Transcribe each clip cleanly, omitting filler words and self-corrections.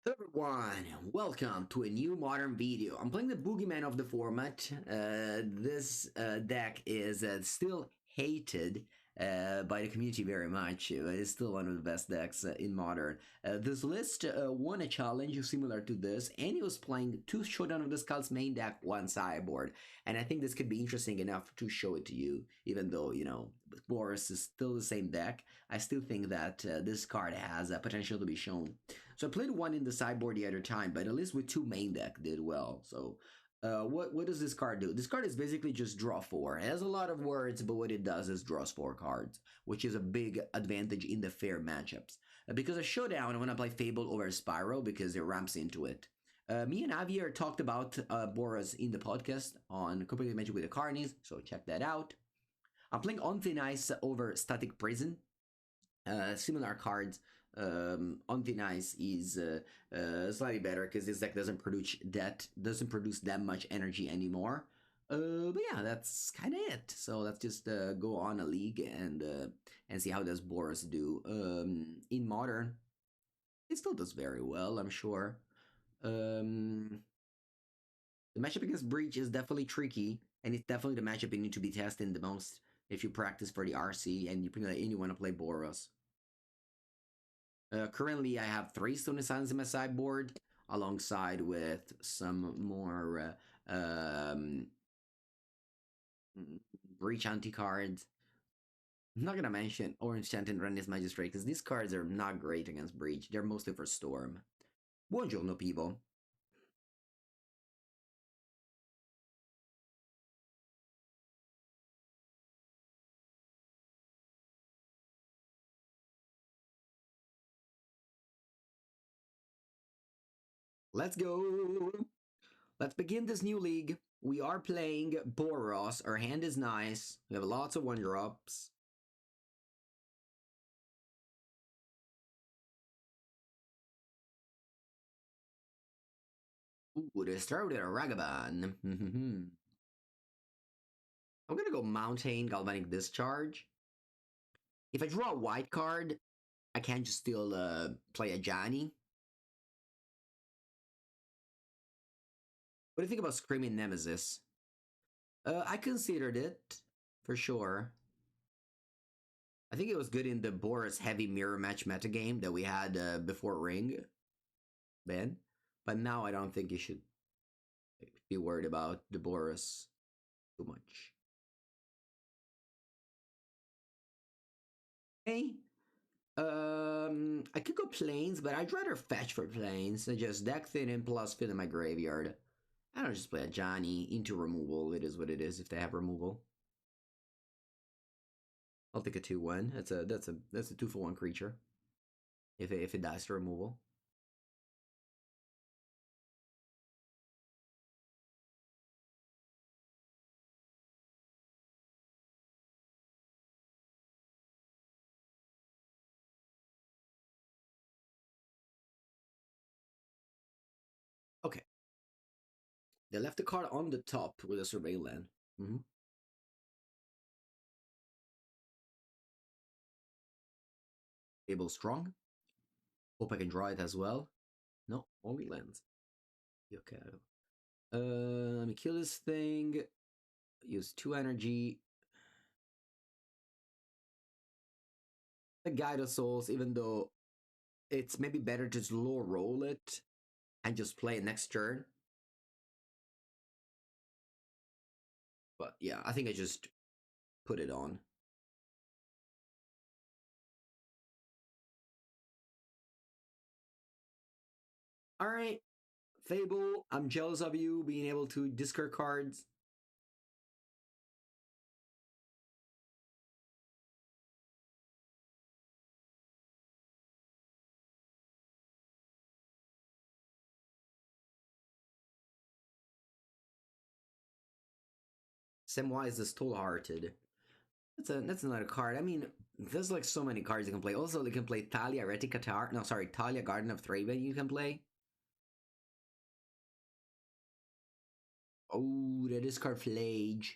Hello everyone, welcome to a new modern video. I'm playing the boogeyman of the format. This deck is still hated by the community very much. It's still one of the best decks in modern. This list won a challenge similar to this, and he was playing 2 Showdown of the Skulls main deck, 1 sideboard. And I think this could be interesting enough to show it to you, even though, Boros is still the same deck. I still think that this card has potential to be shown. So I played one in the sideboard the other time, but at least with 2 main deck did well. So what does this card do? This card is basically just draw 4. It has a lot of words, but what it does is draws 4 cards, which is a big advantage in the fair matchups. Because of Showdown, I want to play Fable over Spyro because it ramps into it. Me and Javier talked about Boros in the podcast on Completely Magic with the Carnies, so check that out. I'm playing On Thin Ice over Static Prison. Similar cards. On Thin Ice is slightly better because this deck doesn't produce that much energy anymore. But yeah, that's kind of it. So let's just go on a league and see how does Boros do. In modern, it still does very well, I'm sure. The matchup against Breach is definitely tricky, and it's definitely the matchup you need to be testing the most if you practice for the RC and you want to play Boros. Currently, I have 3 Stone of Silence in my sideboard, alongside with some more Breach anti-cards. I'm not gonna mention Orange Chant and Rennis Magistrate, because these cards are not great against Breach. They're mostly for Storm. Buongiorno, people. Let's go! Let's begin this new league. We are playing Boros. Our hand is nice. We have lots of 1-drops. Ooh, they start with a Ragavan. I'm gonna go Mountain Galvanic Discharge. If I draw a white card, I can just still play a Johnny. What do you think about Screaming Nemesis? I considered it, for sure. I think it was good in the Boros heavy mirror match metagame that we had before Ring, Ben. But now I don't think you should be worried about the Boros too much. Hey, I could go Plains, but I'd rather fetch for Plains than just deck thin and plus fill in my graveyard. I don't just play a Johnny into removal. It is what it is if they have removal. I'll take a 2/1. That's a 2-for-1 creature. If it dies to removal. Okay. They left the card on the top with a Survey Land. Able Strong. Hope I can draw it as well. No, only lands. Okay. Let me kill this thing. Use 2 energy. The Guide of Souls, even though it's maybe better to slow roll it and just play it next turn. But yeah, I think I just put it on. Alright, Fable, I'm jealous of you being able to discard cards. Samwise is Tall-Hearted. That's another card. I mean, there's like so many cards you can play. Also, they can play Talia Retikatar. No, sorry, Talia Garden of Thraben you can play. Oh, they discard Flage.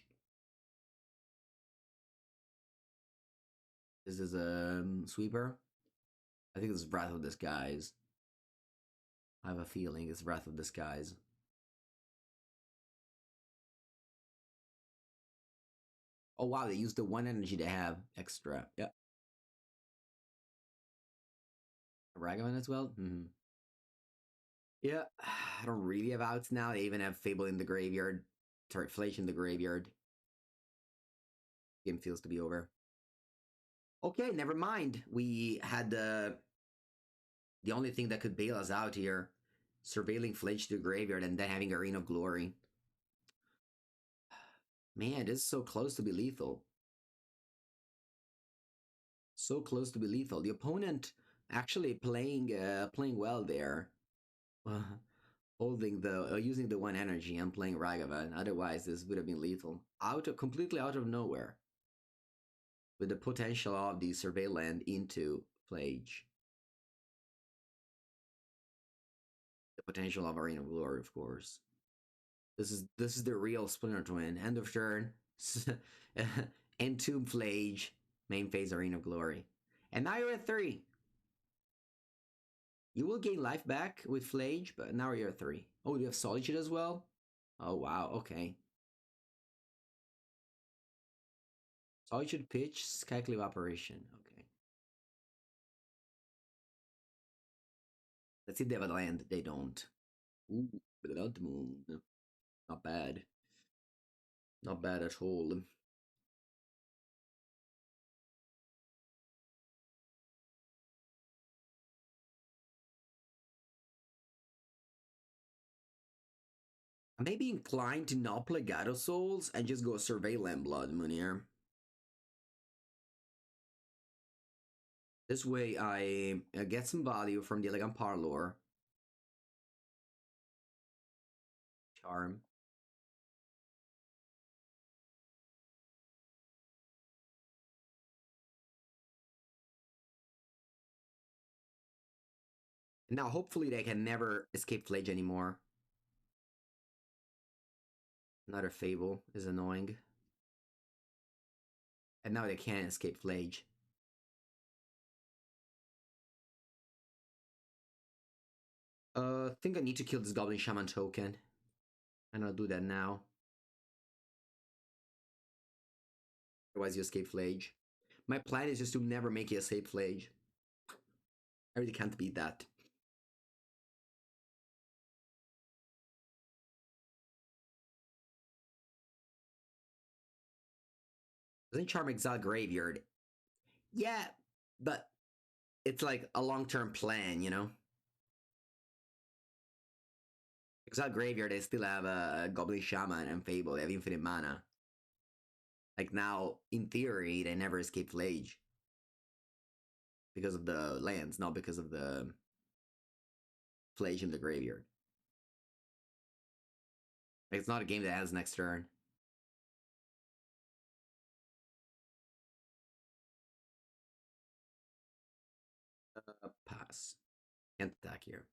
This is a Sweeper. I think this is Wrath of Disguise. I have a feeling it's Wrath of the Skies. Oh wow, they used the 1 energy they have extra. Yeah. Ragavan as well? Mm-hmm. Yeah, I don't really have outs now. They even have Fable in the graveyard. Sorry, Flash in the graveyard. Game feels to be over. Okay, never mind. We had the only thing that could bail us out here. Surveilling Flash to the graveyard and then having Arena of Glory. Man, this is so close to be lethal. So close to be lethal. The opponent actually playing well there. Holding the using the 1 energy and playing Ragavan. Otherwise, this would have been lethal. Completely out of nowhere. With the potential of the Surveil land into Plage. The potential of Arena of Glory, of course. This is the real Splinter Twin. End of turn. Entomb Plage. Main phase Arena of Glory. And now you're at 3. You will gain life back with Flage, but now you're at 3. Oh, you have Solitude as well? Oh, wow, okay. Solitude pitch, Skyclave Operation. Okay. Let's see if they have a land. They don't. Ooh, Blood Moon. Not bad. Not bad at all. I may be inclined to not play Gato Souls and just go Surveillant Blood Moon here. This way I get some value from the Elegant Parlor. Charm. Now hopefully they can never escape Flage anymore. Another Fable is annoying. And now they can't escape Flage. I think I need to kill this Goblin Shaman token. And I'll do that now. Otherwise you escape Flage. My plan is just to never make you escape Flage. I really can't beat that. Doesn't Charm Exile Graveyard? Yeah, but it's like a long-term plan, you know? Exile Graveyard, they still have a Goblin Shaman and Fable. They have infinite mana. Like now, in theory, they never escape Flage. Because of the lands, not because of the Flage in the graveyard. Like, it's not a game that has next turn. Pass. Can't attack here.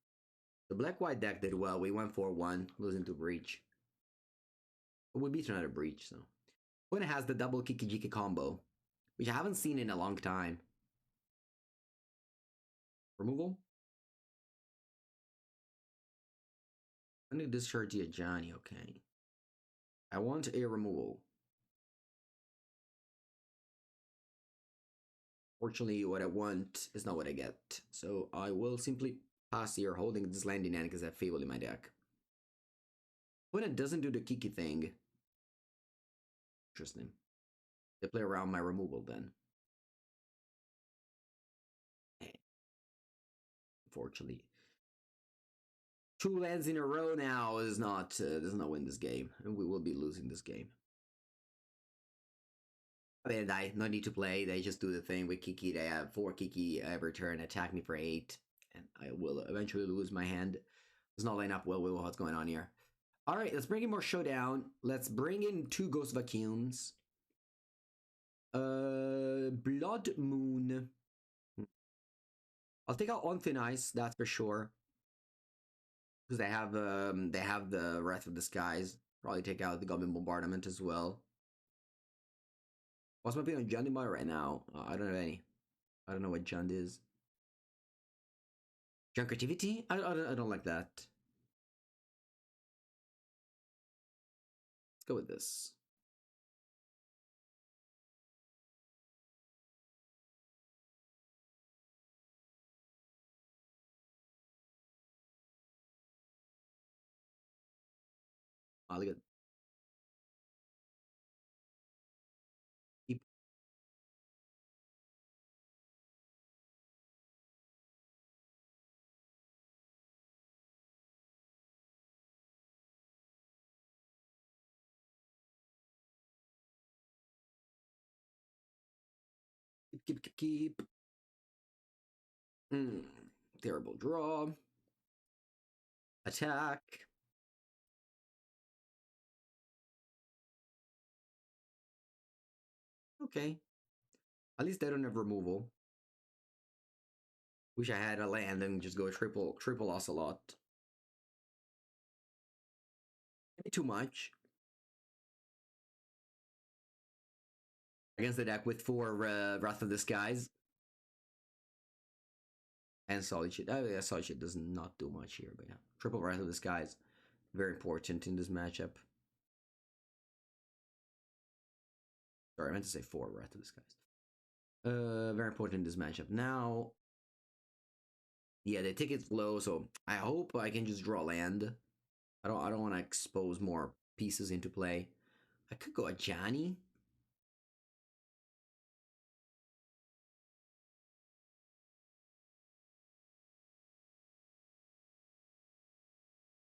The black-white deck did well. We went 4-1, losing to Breach. But we beat another Breach, so. When it has the double Kiki-Jiki combo, which I haven't seen in a long time. Removal? I need to discharge the Ajani, okay. I want a removal. Fortunately, what I want is not what I get. So I will simply pass here, holding this landing end because I have Fable in my deck. When it doesn't do the Kiki thing. Interesting. They play around my removal then. Unfortunately. 2 lands in a row now does not win this game. And we will be losing this game. I mean, I no need to play. They just do the thing with Kiki. They have 4 Kiki every turn, attack me for 8. And I will eventually lose my hand. Does not line up well with what's going on here. Alright, let's bring in more Showdown. Let's bring in 2 Ghost Vacuums. Blood Moon. I'll take out On Thin Ice, that's for sure. Because they have the Wrath of the Skies. Probably take out the Goblin Bombardment as well. What's my opinion on Jundimar right now? I don't have any. I don't know what Jund is. Junketivity? I don't like that. Let's go with this. Oh, look at keep. Keep. Hmm. Terrible draw. Attack. Okay. At least they don't have removal. Wish I had a land and just go triple ocelot. Maybe too much. Against the deck with 4 Wrath of the Skies. And Solitude. Oh yeah, Solitude does not do much here, but yeah. Triple Wrath of the Skies. Very important in this matchup. Sorry, I meant to say 4 Wrath of the Skies. Very important in this matchup. Now, yeah, the ticket's low, so I hope I can just draw land. I don't want to expose more pieces into play. I could go a Johnny.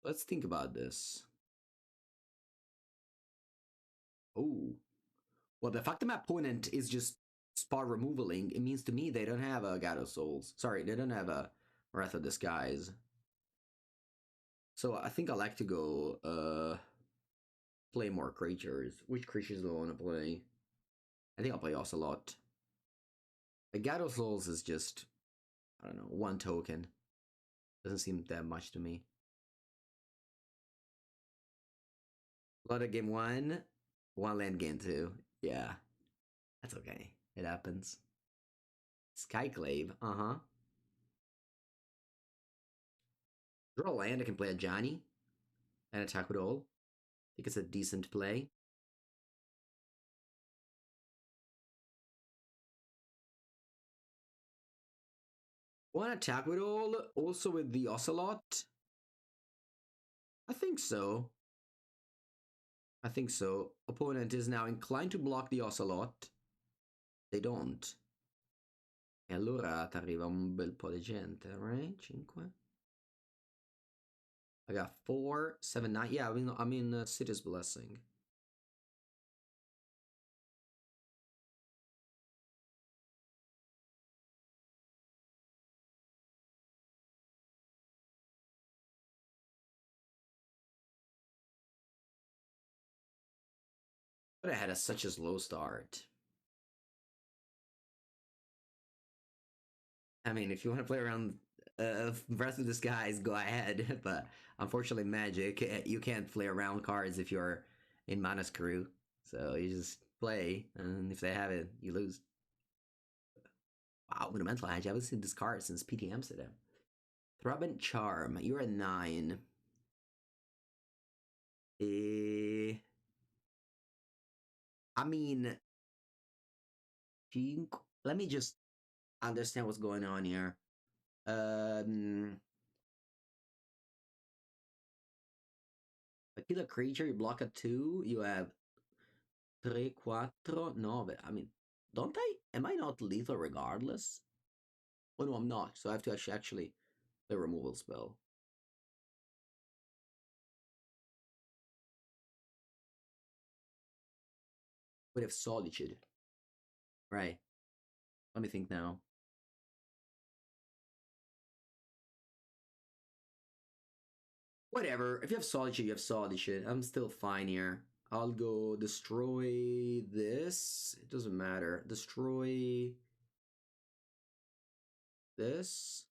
Let's think about this. Oh, well, the fact that my opponent is just spot removaling, it means to me they don't have a God of Souls. Sorry, they don't have a Wrath of the Skies. So I think I like to go play more creatures. Which creatures do I want to play? I think I'll play Ocelot. The God of Souls is just, I don't know, 1 token. Doesn't seem that much to me. Lot of game 1, 1 land game 2. Yeah, that's okay. It happens. Skyclave, uh-huh. Draw a land, I can play a Johnny and attack with all. I think it's a decent play. One attack with all, also with the Ocelot? I think so. I think so. Opponent is now inclined to block the Ocelot. They don't. E allora ti arriva un bel po' di gente, right? 5. I got 4, 7, 9. Yeah, I'm in City's Blessing. But I had such a slow start. I mean, if you want to play around Breath of the Skies, go ahead. But unfortunately, Magic, you can't play around cards if you're in Mana Screw. So you just play, and if they have it, you lose. Wow, Monumental Hedge. I haven't seen this card since PT Amsterdam. Throbbing Charm. You're a 9. I mean, let me just understand what's going on here. A kill a creature, you block a 2, you have 3, 4, 9. I mean, don't I? Am I not lethal regardless? Oh no, I'm not. So I have to actually play a removal spell. Would have Solitude. Right. Let me think now. Whatever. If you have Solitude, you have Solitude. I'm still fine here. I'll go destroy this. It doesn't matter. Destroy this.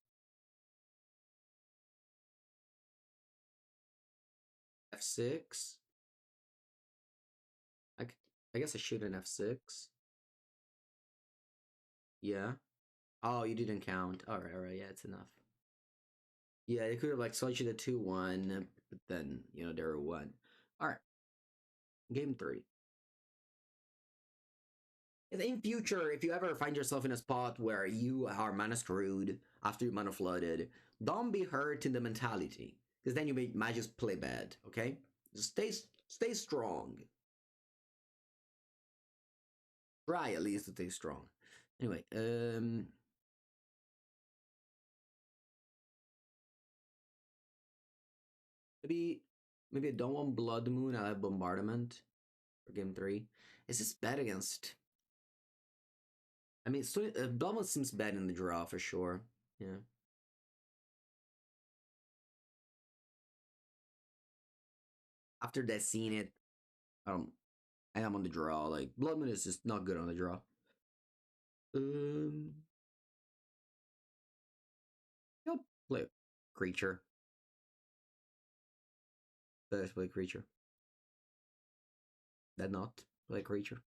F6. I, I guess I shoot an F6. Yeah. Oh, you didn't count. Alright, yeah, it's enough. Yeah, they could have like switched it to 2-1, but then, you know, they were 1. Alright. Game 3. In future, if you ever find yourself in a spot where you are mana screwed after you mana flooded, don't be hurt in the mentality. Because then you might just play bad, okay? Just stay strong. Try at least to stay strong. Anyway, maybe I don't want Blood Moon, I have Bombardment for game 3. Is this bad against? I mean, so, Blood Moon seems bad in the draw for sure. Yeah. After that scene, I am on the draw. Like Blood Moon is just not good on the draw. He'll play creature. Let's play creature. That not play creature.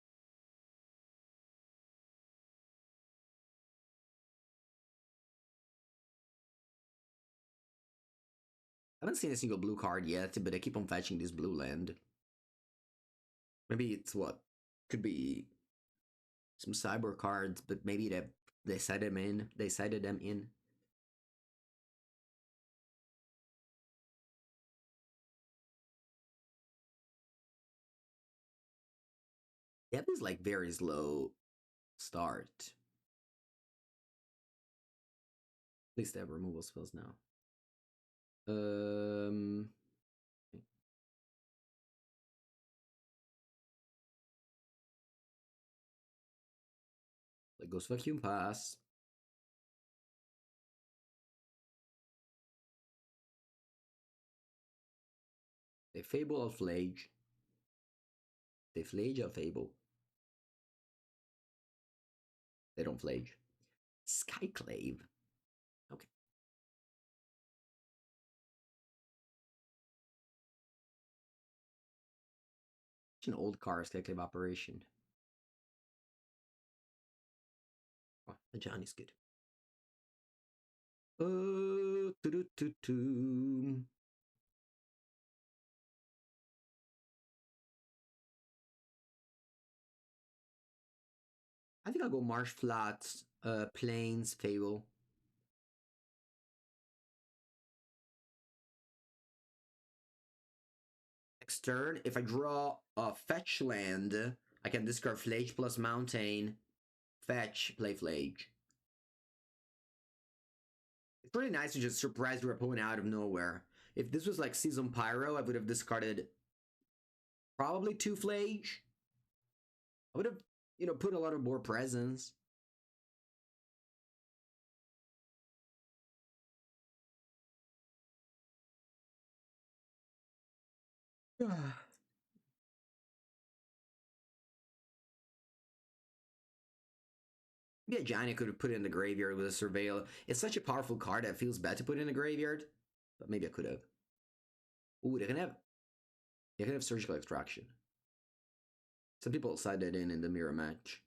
I haven't seen a single blue card yet, but I keep on fetching this blue land. Maybe it's what? Could be some cyber cards, but maybe they cited them in. They cited them in. They have this like very slow start. At least they have removal spells now. Like Ghost Vacuum Pass. They Fable or Flage. They Flage or Fable. They don't Flage. Skyclave. Okay. It's an old car, Skyclave Operation. Oh, the Johnny's good. I think I'll go Marsh Flats, Plains, Fable. Next turn, if I draw a fetch land, I can discard Flage plus Mountain, fetch, play Flage. It's pretty nice to just surprise your opponent out of nowhere. If this was like Season Pyro, I would have discarded probably 2 Flage. I would have, you know, put a lot of more presence. Maybe a Giant could have put it in the graveyard with a Surveil. It's such a powerful card that it feels bad to put in the graveyard. But maybe I could have. Ooh, they can have Surgical Extraction. Some people sided in the mirror match.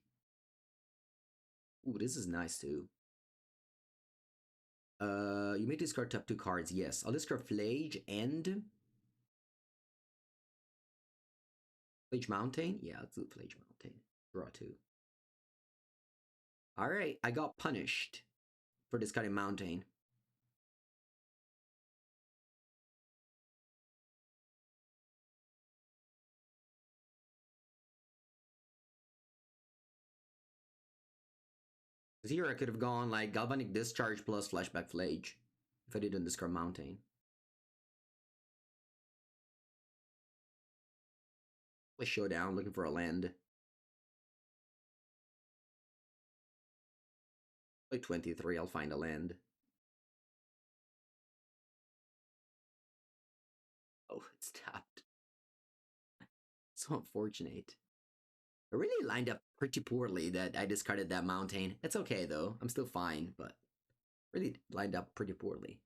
Ooh, this is nice too. You may discard top 2 cards. Yes, I'll discard Flage and Flage Mountain. Yeah, let's do Flage Mountain. Draw 2. All right, I got punished for discarding Mountain. Because here I could have gone like Galvanic Discharge plus Flashback Flage if I didn't discard Mountain. Play Showdown, looking for a land. Play 23, I'll find a land. Oh, it's tapped. So unfortunate. I really lined up pretty poorly that I discarded that Mountain. It's okay though, I'm still fine, but really lined up pretty poorly.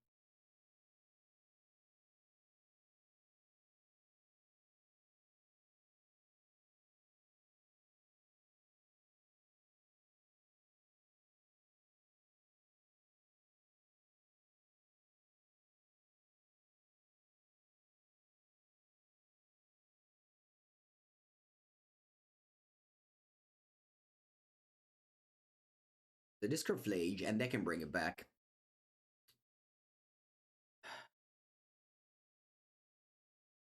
The Discroflage, and they can bring it back.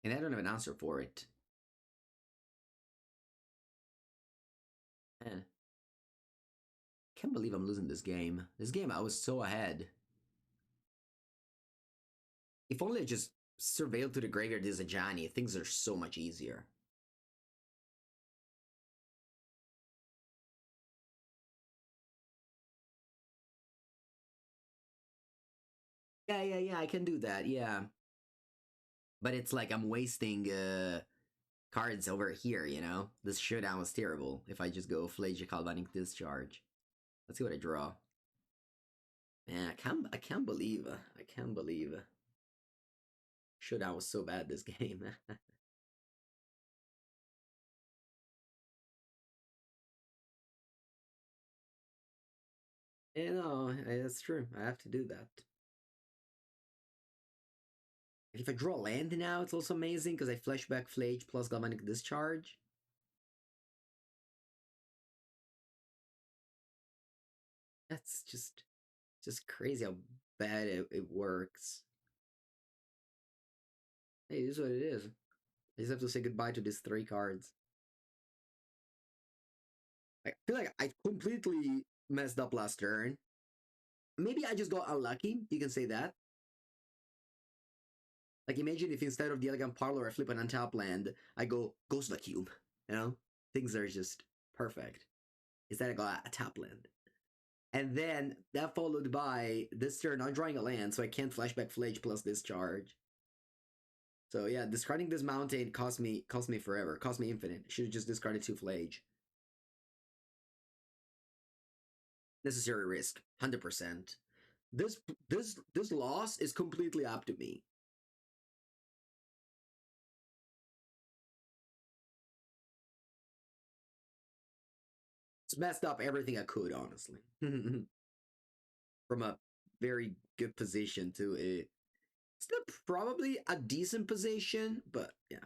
And I don't have an answer for it. Man, can't believe I'm losing this game. This game, I was so ahead. If only I just surveilled to the graveyard as a Johnny, things are so much easier. Yeah, I can do that, yeah. But it's like I'm wasting cards over here, you know? This showdown was terrible if I just go Flagia Galvanic Discharge. Let's see what I draw. Man, I can't believe showdown was so bad this game. Yeah, no, that's true. I have to do that. If I draw land now, it's also amazing because I flashback Flage plus Galvanic Discharge. That's just crazy how bad it works. Hey, it is what it is. I just have to say goodbye to these 3 cards. I feel like I completely messed up last turn. Maybe I just got unlucky. You can say that. Like, imagine if instead of the Elegant Parlor, I flip an untap land, I go Ghost Vacuum. You know? Things are just perfect. Instead, I got a tap land. And then that followed by this turn, I'm drawing a land, so I can't flashback Flage plus Discharge. So yeah, discarding this mountain cost me forever, cost me infinite. Should have just discarded 2 Flage. Necessary risk, 100%. This loss is completely up to me. It's messed up everything I could, honestly. From a very good position to a still probably a decent position, but yeah.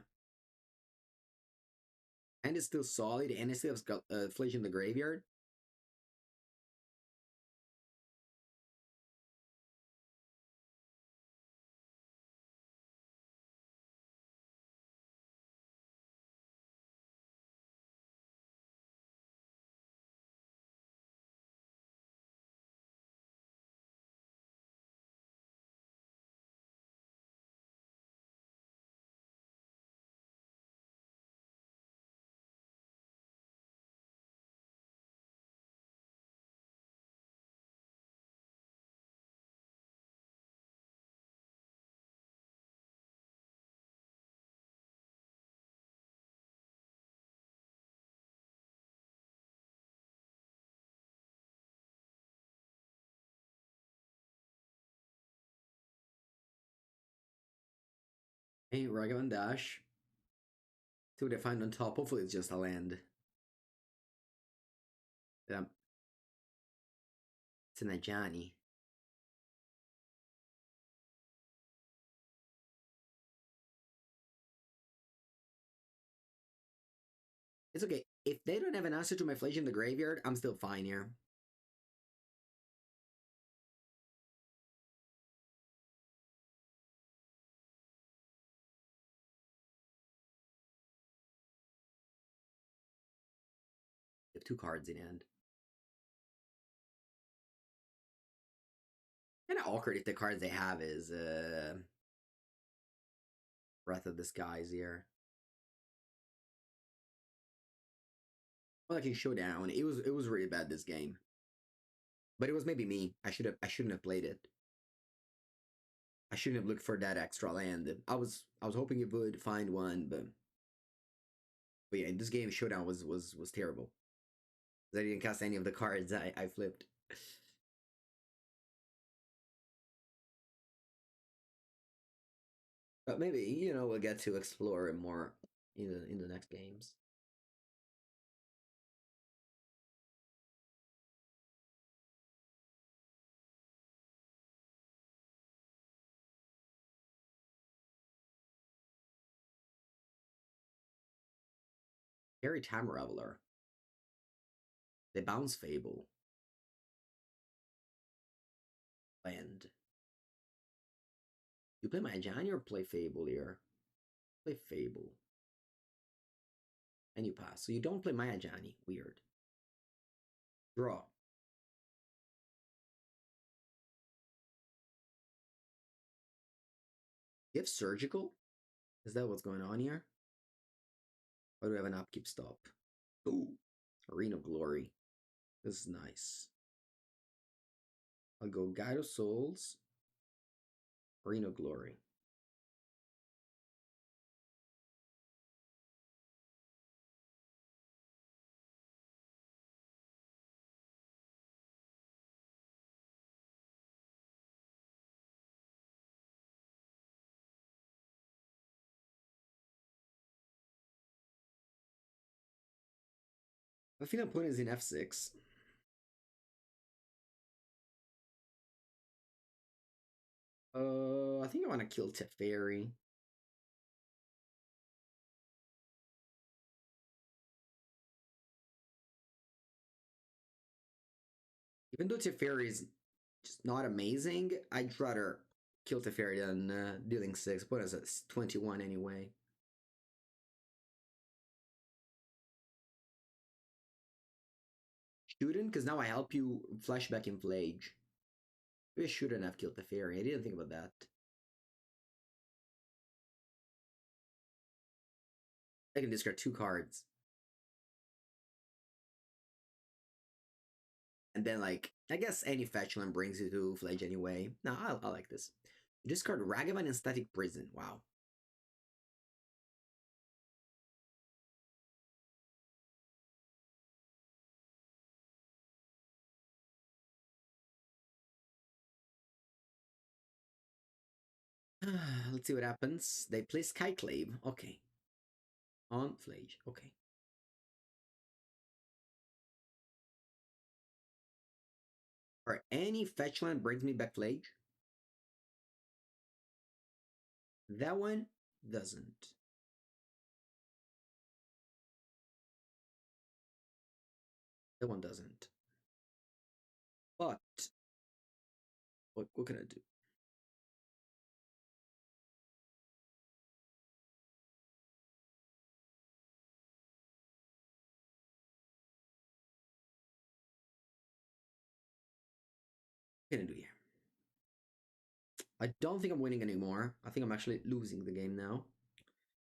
And it's still solid, and it still has got Flash in the graveyard. Hey, Ragavan Dash. See what I find on top. Hopefully it's just a land. Yeah. It's a Najani. It's okay. If they don't have an answer to my Flash in the graveyard, I'm still fine here. They have 2 cards in hand. Kind of awkward if the cards they have is Breath of the Skies here. Well, I can showdown. It was really bad this game, but it was maybe me. I shouldn't have played it. I shouldn't have looked for that extra land. I was hoping it would find one, but yeah, in this game showdown was terrible. I didn't cast any of the cards I flipped. But maybe we'll get to explore it more in the next games. Harry Time Reveler. They bounce Fable. Land. You play Mahjani or play Fable here? Play Fable. And you pass. So you don't play Mahjani. Weird. Draw. You have Surgical? Is that what's going on here? Or do we have an upkeep stop? Ooh. Arena of Glory. This is nice. I'll go Guide of Souls. Arena of Glory. I think the point is in F6. I think I want to kill Teferi. Even though Teferi is just not amazing, I'd rather kill Teferi than dealing 6. What is it? 21 anyway. Shouldn't, because now I help you flashback in Flage. Maybe I shouldn't have killed Teferi. I didn't think about that. I can discard 2 cards. And then, like, I guess any fetchland brings you to Flage anyway. No, I like this. Discard Ragavan and Static Prison. Wow. Let's see what happens. They play Skyclave. Okay. On Flage. Okay. Alright, any fetchland brings me back Flage. That one doesn't. That one doesn't. But what can I do? What can I do here? I don't think I'm winning anymore. I think I'm actually losing the game now.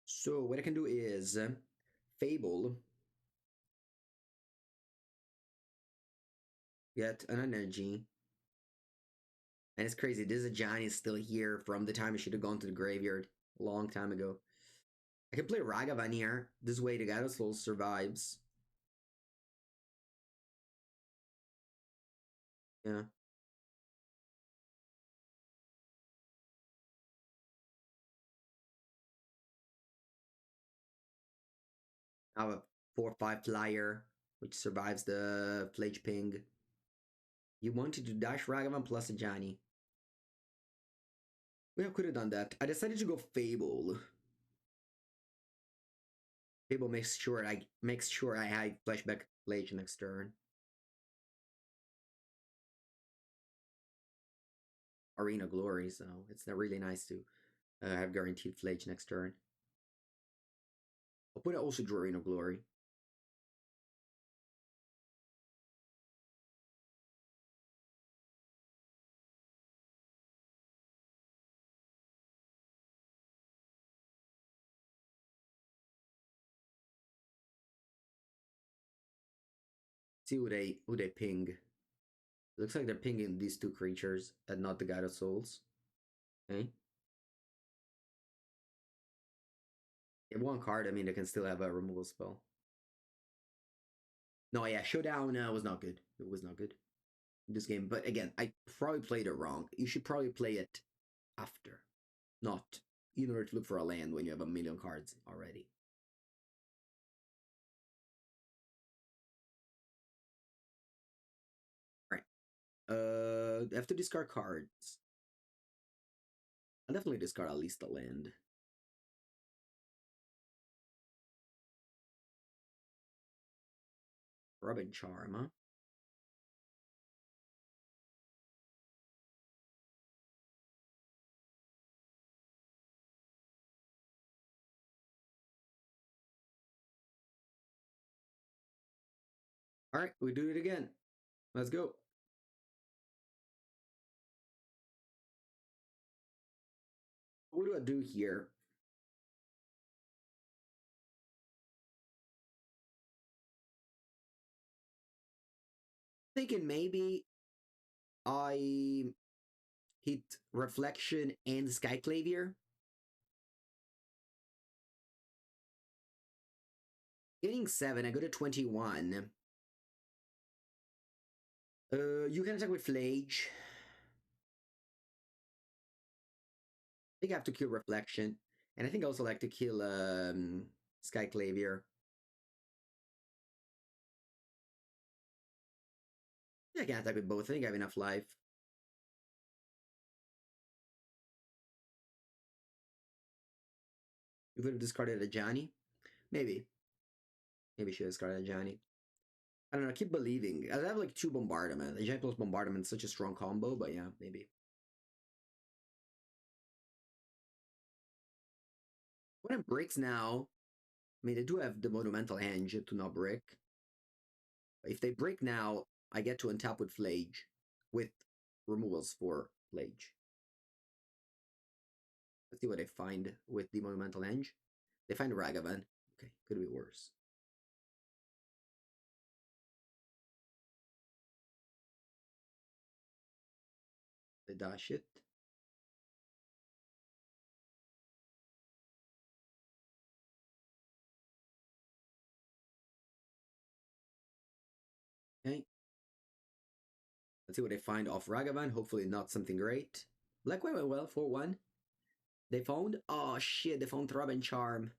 So what I can do is Fable. Get an energy. And it's crazy. This Ajani is still here from the time I should have gone to the graveyard a long time ago. I can play Ragavan here. This way the Gato Soul survives. Yeah. I have a 4/5 flyer, which survives the Flage Ping. You wanted to dash Ragavan plus Ajani. Yeah, I could have done that. I decided to go Fable. Fable makes sure I hide flashback Flage next turn. Arena Glory, so it's not really nice to have guaranteed Flage next turn. I'll put it also draw Arena Glory. See who they ping. It looks like they're pinging these 2 creatures and not the God of Souls. Okay. If 1 card, I mean, they can still have a removal spell. No, yeah, Showdown was not good. It was not good in this game. But again, I probably played it wrong. You should probably play it after, not in order to look for a land when you have a million cards already. All right. I have to discard cards. I'll definitely discard at least a land. Robin Charm, huh? All right, we do it again. Let's go. What do I do here? Thinking maybe I hit Reflection and Sky Clavier. Getting 7, I go to 21. You can attack with Flage. I think I have to kill Reflection. And I think I also like to kill Sky Clavier. I can attack with both. I think I have enough life. You could have discarded a Johnny. Maybe. Maybe she discarded a Johnny. I don't know. I keep believing. I have like 2 bombardment. A Giant plus bombardment is such a strong combo, but yeah, maybe. When it breaks now, I mean, they do have the Monumental Henge to not break. But if they break now, I get to untap with Flage, with removals for Flage. Let's see what they find with the Monumental Henge. They find Ragavan. Okay, could be worse. They dash it. Okay. Let's see what they find off Ragavan. Hopefully not something great. Black White went well, 4-1. They found... Oh shit, they found Throb and Charm.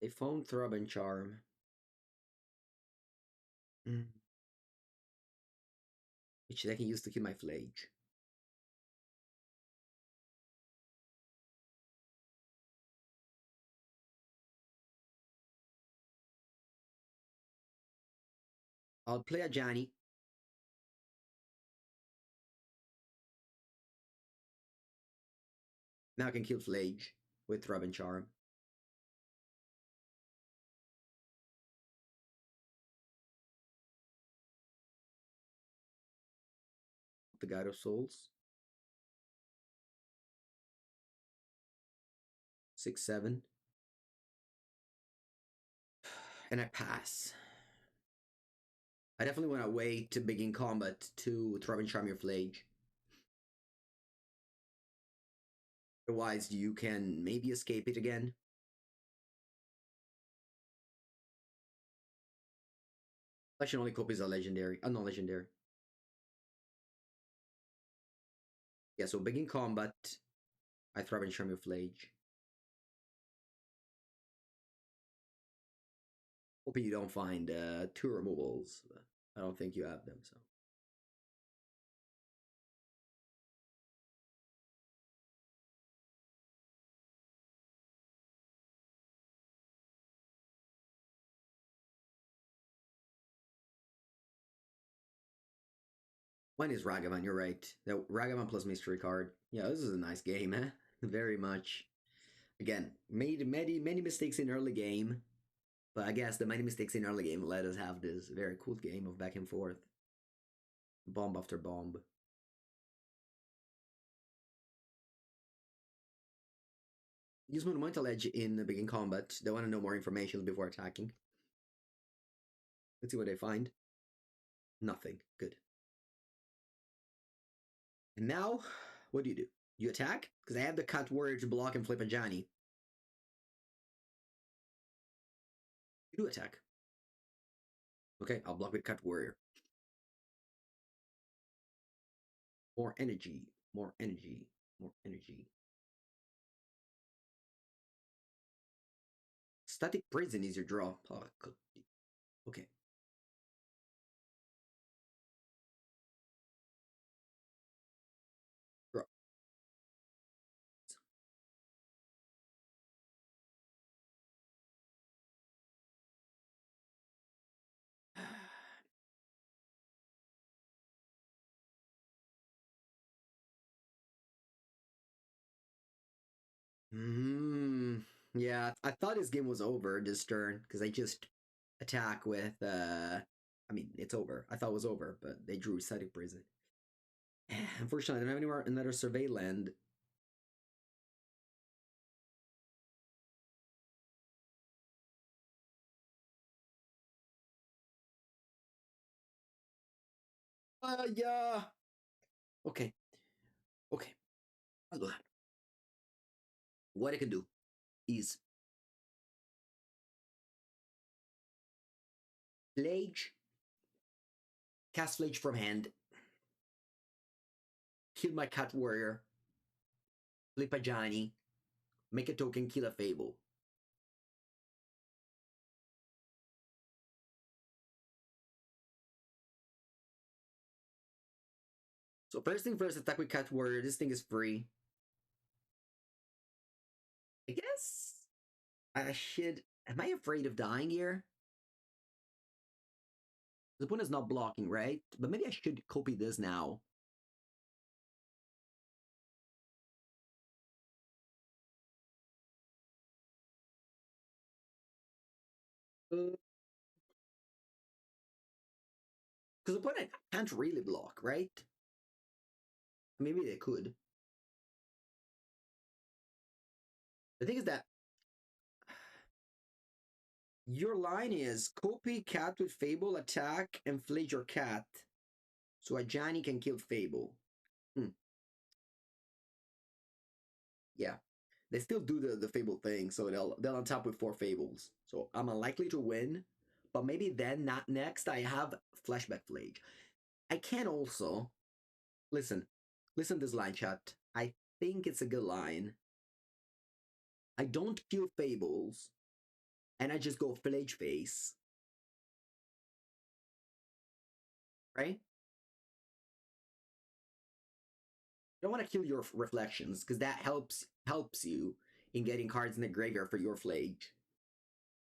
They found Throb and Charm. Which I can use to kill my Flage. I'll play a Johnny. Now I can kill Flage with Throb and Charm. The God of Souls. 6-7. And I pass. I definitely want to wait to begin combat to Throb and Charm your Flage. Otherwise, you can maybe escape it again. Collection only copies are legendary, non-legendary. Yeah, so begin combat. I Throb and Charm your Flage. Hoping you don't find 2 removals. I don't think you have them, so. One is Ragavan, you're right. The Ragavan plus mystery card. Yeah, this is a nice game, eh? Very much. Again, made many mistakes in early game, but I guess the many mistakes in early game let us have this very cool game of back and forth. Bomb after bomb. Use Monumental Edge in the begin combat. They want to know more information before attacking. Let's see what they find. Nothing. Good. And now, what do? You attack? Because I have the Cut Warrior to block and flip a Johnny. You do attack. Okay, I'll block with Cut Warrior. More energy. More energy. More energy. Static Prison is your draw. Oh, okay. Draw. Yeah, I thought this game was over this turn because I just attack with. I mean, it's over. I thought it was over, but they drew Static Prison. Unfortunately, I don't have anywhere another survey land. Yeah. Okay. Okay. Allora, what I can do is Flage, cast Flage from hand, kill my Cat Warrior, flip a Johnny, make a token, kill a Fable. So first thing first, attack with Cat Warrior. This thing is free. I guess I should. Am I afraid of dying here? The opponent's not blocking, right? But maybe I should copy this now. Because the opponent can't really block, right? Maybe they could. The thing is that your line is copy cat with Fable, attack, and flage your cat. So a Johnny can kill Fable. Yeah. They still do the Fable thing, so they'll on top with 4 Fables. So I'm unlikely to win, but maybe then not next I have Flashback Flage. I can also listen this line, chat. I think it's a good line. I don't kill Fables, and I just go Flage face. Right? I don't want to kill your reflections, because that helps you in getting cards in the graveyard for your Flage.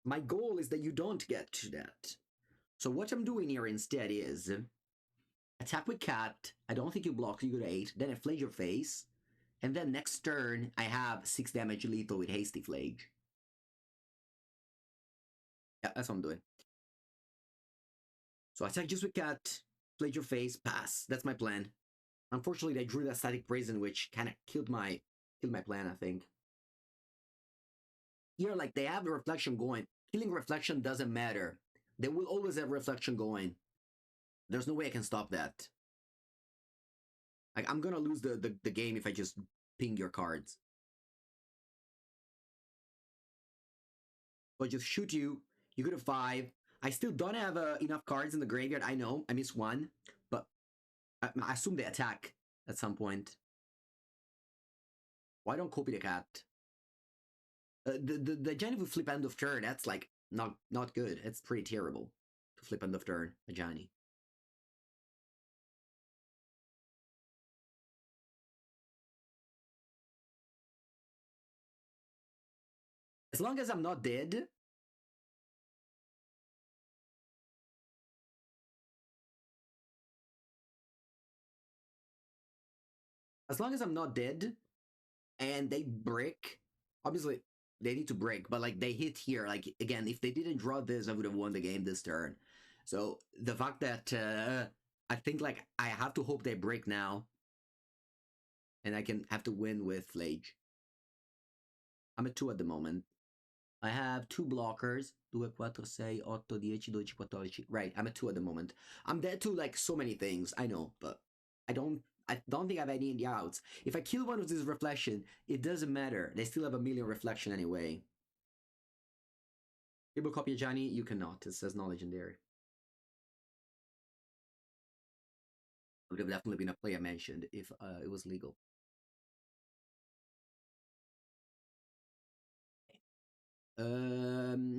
My goal is that you don't get to that. So what I'm doing here instead is attack with cat. I don't think you block, so you go to 8. Then I flage your face. And then next turn, I have 6 damage lethal with hasty flage. Yeah, that's what I'm doing. So attack just with cat, flage your face, pass. That's my plan. Unfortunately, they drew that Static Prison, which kind of killed my plan, I think. Here, like, they have the reflection going. Killing reflection doesn't matter. They will always have reflection going. There's no way I can stop that. Like, I'm gonna lose the game if I just ping your cards. So I just shoot you. You go to 5. I still don't have enough cards in the graveyard. I know. I missed 1. But I assume they attack at some point. Why don't copy the cat? The Johnny would flip end of turn. That's like not good. It's pretty terrible to flip end of turn a Johnny. As long as I'm not dead. As long as I'm not dead, and they break. Obviously, they need to break, but like they hit here. Like again, if they didn't draw this, I would have won the game this turn. So the fact that I think like I have to hope they break now, and I can have to win with Flage. I'm at 2 at the moment. I have 2 blockers. 2, 4, 6, 8, 10, 12, 14. Right, I'm at 2 at the moment. I'm dead to like so many things, I know, but I don't think I have any in the outs. If I kill one with this reflection, it doesn't matter. They still have a million reflection anyway. People copy a Johnny, you cannot. It says not legendary. It would have definitely been a play I mentioned if it was legal.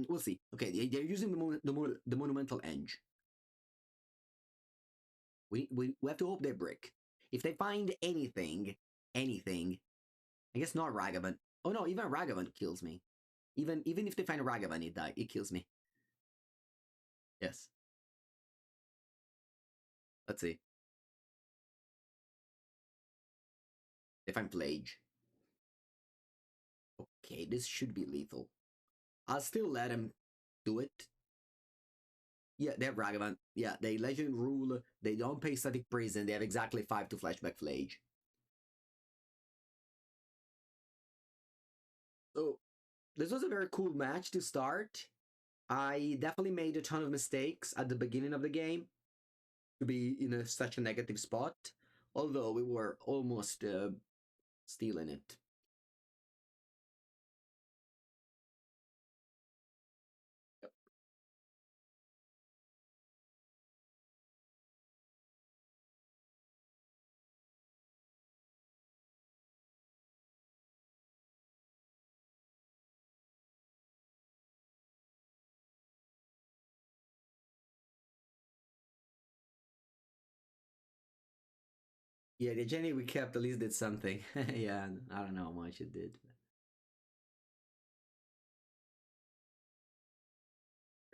We'll see. Okay, they're using the Monumental Edge. We have to hope they break. If they find anything, I guess not Ragavan. Oh no, even Ragavan kills me. Even if they find a Ragavan, it kills me. Yes. Let's see. They find Flage. Okay, this should be lethal. I'll still let him do it. Yeah, they have Ragavan. Yeah, they Legend Rule. They don't pay Static Prison. They have exactly 5 to Flashback Flage. So, this was a very cool match to start. I definitely made a ton of mistakes at the beginning of the game to be in such a negative spot, although we were almost stealing it. Yeah, the Jenny we kept at least did something. Yeah, I don't know how much it did.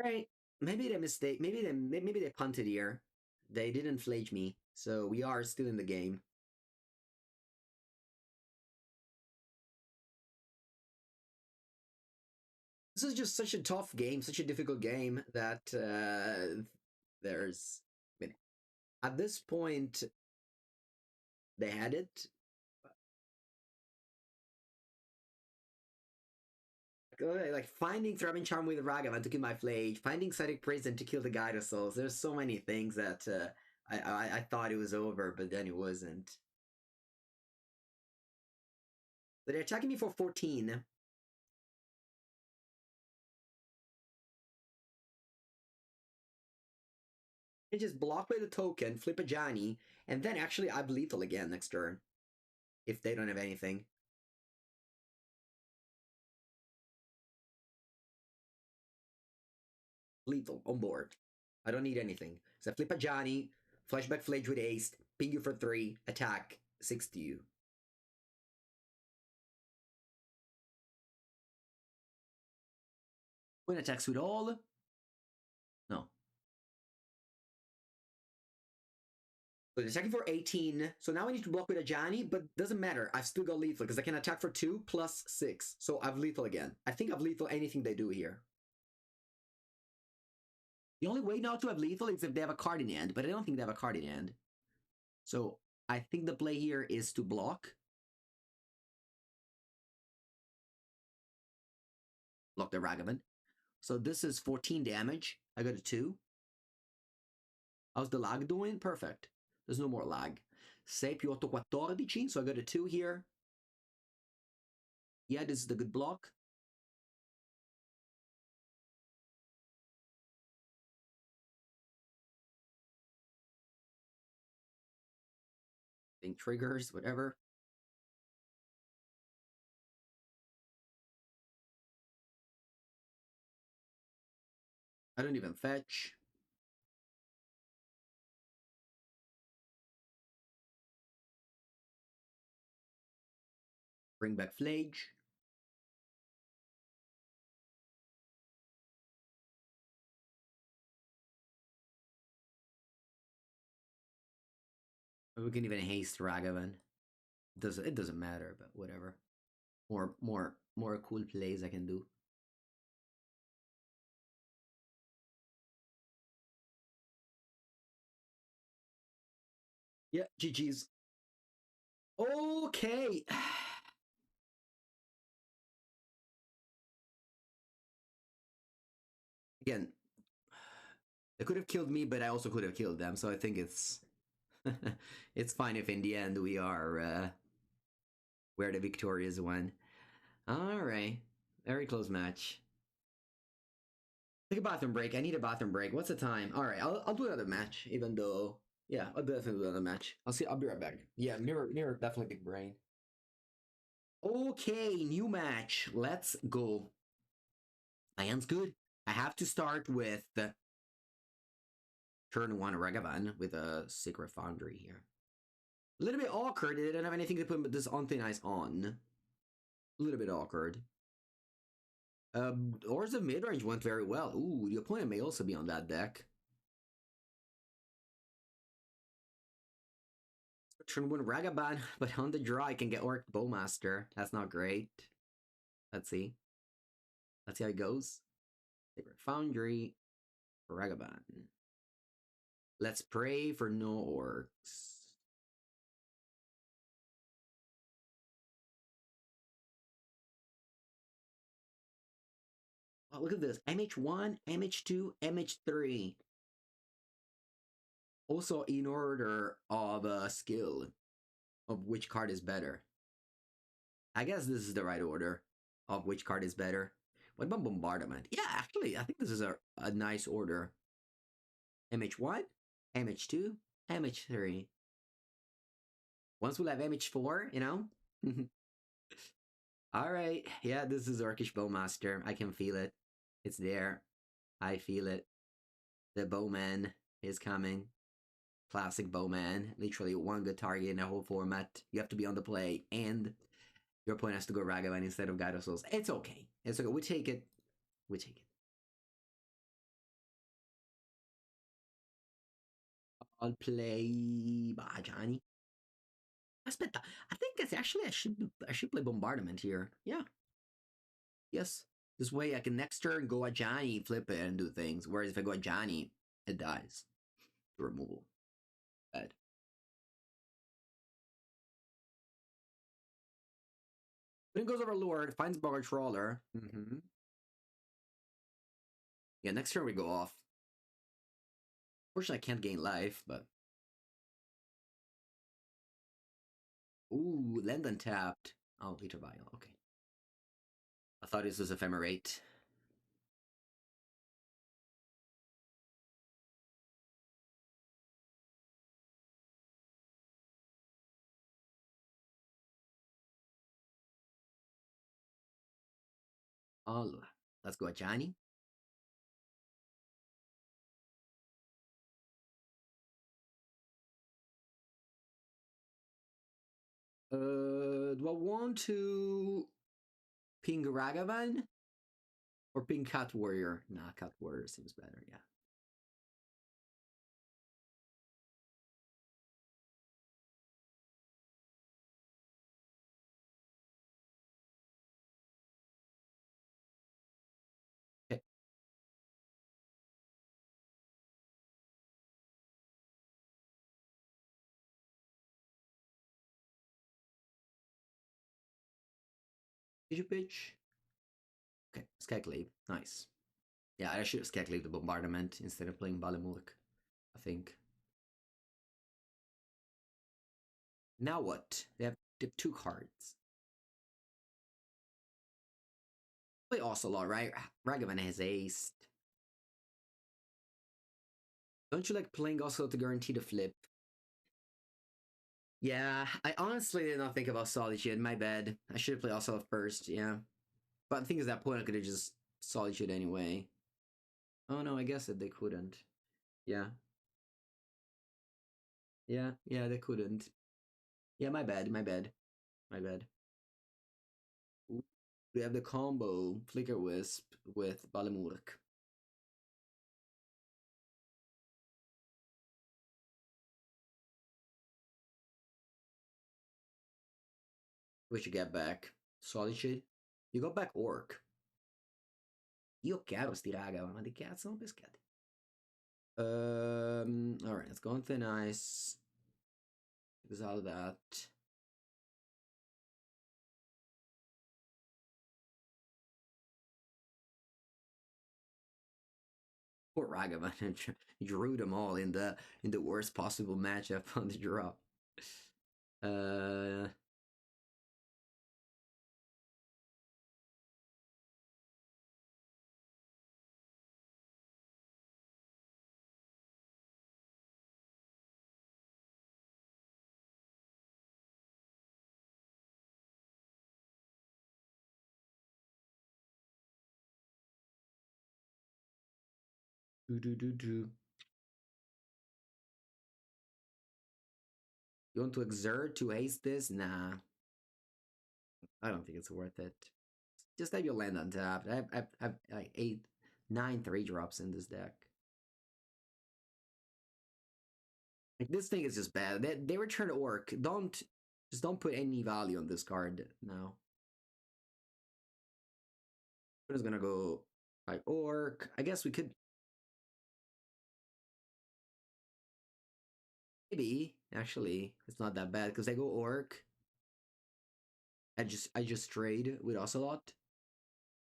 Right. Maybe they mistake. Maybe they punted here. They didn't flage me, so we are still in the game. This is just such a tough game, such a difficult game that there's. I mean, at this point, they had it. Like finding Throbbing Charm with Ragavan to kill my Flage, finding Psychic Prison to kill the Guide Souls. There's so many things that I thought it was over, but then it wasn't. So they're attacking me for 14. I just block by the token, flip a Johnny, and then actually I lethal again next turn. If they don't have anything. Lethal on board. I don't need anything. So I flip a Johnny, flashback Flage with Ace, ping you for 3, attack, 6 to you. When attacks with all? No. So attacking for 18. So now I need to block with a Johnny, but doesn't matter. I've still got lethal because I can attack for 2 plus 6. So I've lethal again. I think I've lethal anything they do here. The only way not to have lethal is if they have a card in hand, but I don't think they have a card in hand. So I think the play here is to block. Block the Ragavan. So this is 14 damage. I got a 2. How's the lag doing? Perfect. There's no more lag. 6 più 8, 14. So I got a 2 here. Yeah, this is the good block. Think triggers, whatever. I don't even fetch. Bring back Flage. We can even haste Ragavan. It doesn't matter, but whatever. More cool plays I can do. Yeah, GG's. Okay. Again, they could have killed me, but I also could have killed them. So I think it's it's fine if in the end we are where the victorious one. All right, very close match. Take a bathroom break. I need a bathroom break. What's the time? All right, I'll do another match. Even though, yeah, I'll definitely do another match. I'll be right back. Yeah, mirror definitely big brain. Okay, new match. Let's go. My hand's good. I have to start with turn 1 Ragavan with a Secret Foundry here. A little bit awkward. They didn't have anything to put this on thin ice on. A little bit awkward. Ors of Midrange went very well. Ooh, the opponent may also be on that deck. Turn 1 Ragavan, but on the draw I can get Orc Bowmaster. That's not great. Let's see. Let's see how it goes. Sacred Foundry, Ragavan. Let's pray for no orcs. Oh, look at this. MH1, MH2, MH3. Also in order of skill of which card is better. I guess this is the right order of which card is better. What about Bombardment? Yeah, actually, I think this is a nice order. MH1, MH2, MH3. Once we'll have MH4, you know? All right. Yeah, this is Orcish Bowmaster. I can feel it. It's there. I feel it. The Bowman is coming. Classic Bowman. Literally one good target in the whole format. You have to be on the play, and your opponent has to go Ragavan instead of Gyrosols. It's okay. It's okay. We take it. We take it. I'll play Bajani. Aspetta, I think it's actually I should play Bombardment here. Yeah. Yes. This way I can next turn go Ajani, flip it, and do things. Whereas if I go Ajani, it dies. Removal. Bad. Then it goes over Lord, finds Barge Trawler. Yeah, next turn we go off. Fortunately, I can't gain life, but. Ooh, land untapped. Oh, Liter Vial. Okay. I thought this was Ephemerate. Oh, let's go Ajani. Do I want to ping Ragavan or ping Cat Warrior? Nah, Cat Warrior seems better. Yeah. Okay. Did you pitch? Okay, Skyclave. Nice. Yeah, I should have Skyclave the Bombardment instead of playing Balamurk, I think. Now what? They have two cards. Play Ocelot, right? Ragavan has Ace. Don't you like playing Ocelot to guarantee the flip? Yeah, I honestly did not think about Solitude. My bad. I should have played Ocelot first, yeah. But the thing is, at that point, I could have just Solitude anyway. Oh no, I guess that they couldn't. Yeah. Yeah, they couldn't. Yeah, my bad, my bad. My bad. Ooh, we have the combo Flicker Wisp with Balamurk. We should get back. Solitude. You got back Orc. Io chiaro sti raga, ma di cazzo sono pescati? Alright, let's go on thin ice. Exile that. Poor Ragavan drew them all in the worst possible matchup on the drop. Uh, do. You want to exert to haste this? Nah, I don't think it's worth it. Just have your land untapped. I have like 9 3-drops in this deck. Like this thing is just bad. They return Orc. Don't put any value on this card now. Who's gonna go like orc? I guess we could maybe actually it's not that bad because I go orc. I just trade with Ocelot.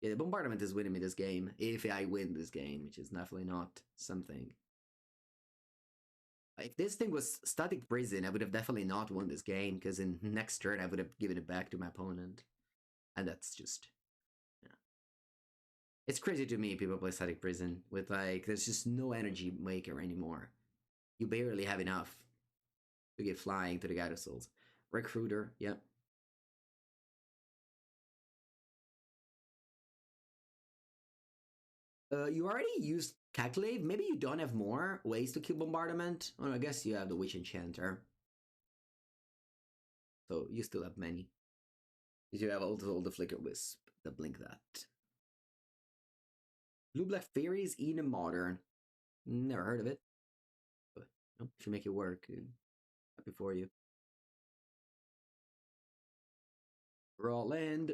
Yeah, the bombardment is winning me this game. If I win this game, which is definitely not something. If this thing was static prison, I would have definitely not won this game because in next turn I would have given it back to my opponent, and that's just yeah. It's crazy to me people play static prison with like there's just no energy maker anymore. You barely have enough to get flying to the Guide of Souls. Recruiter, yep. You already used Calculate. Maybe you don't have more ways to kill Bombardment. Oh, I guess you have the Witch Enchanter. So you still have many. You have also the Flicker Wisp, the Blink That. Blue Black Fairies in a Modern. Never heard of it. But should make it work. Happy for you. Raw land.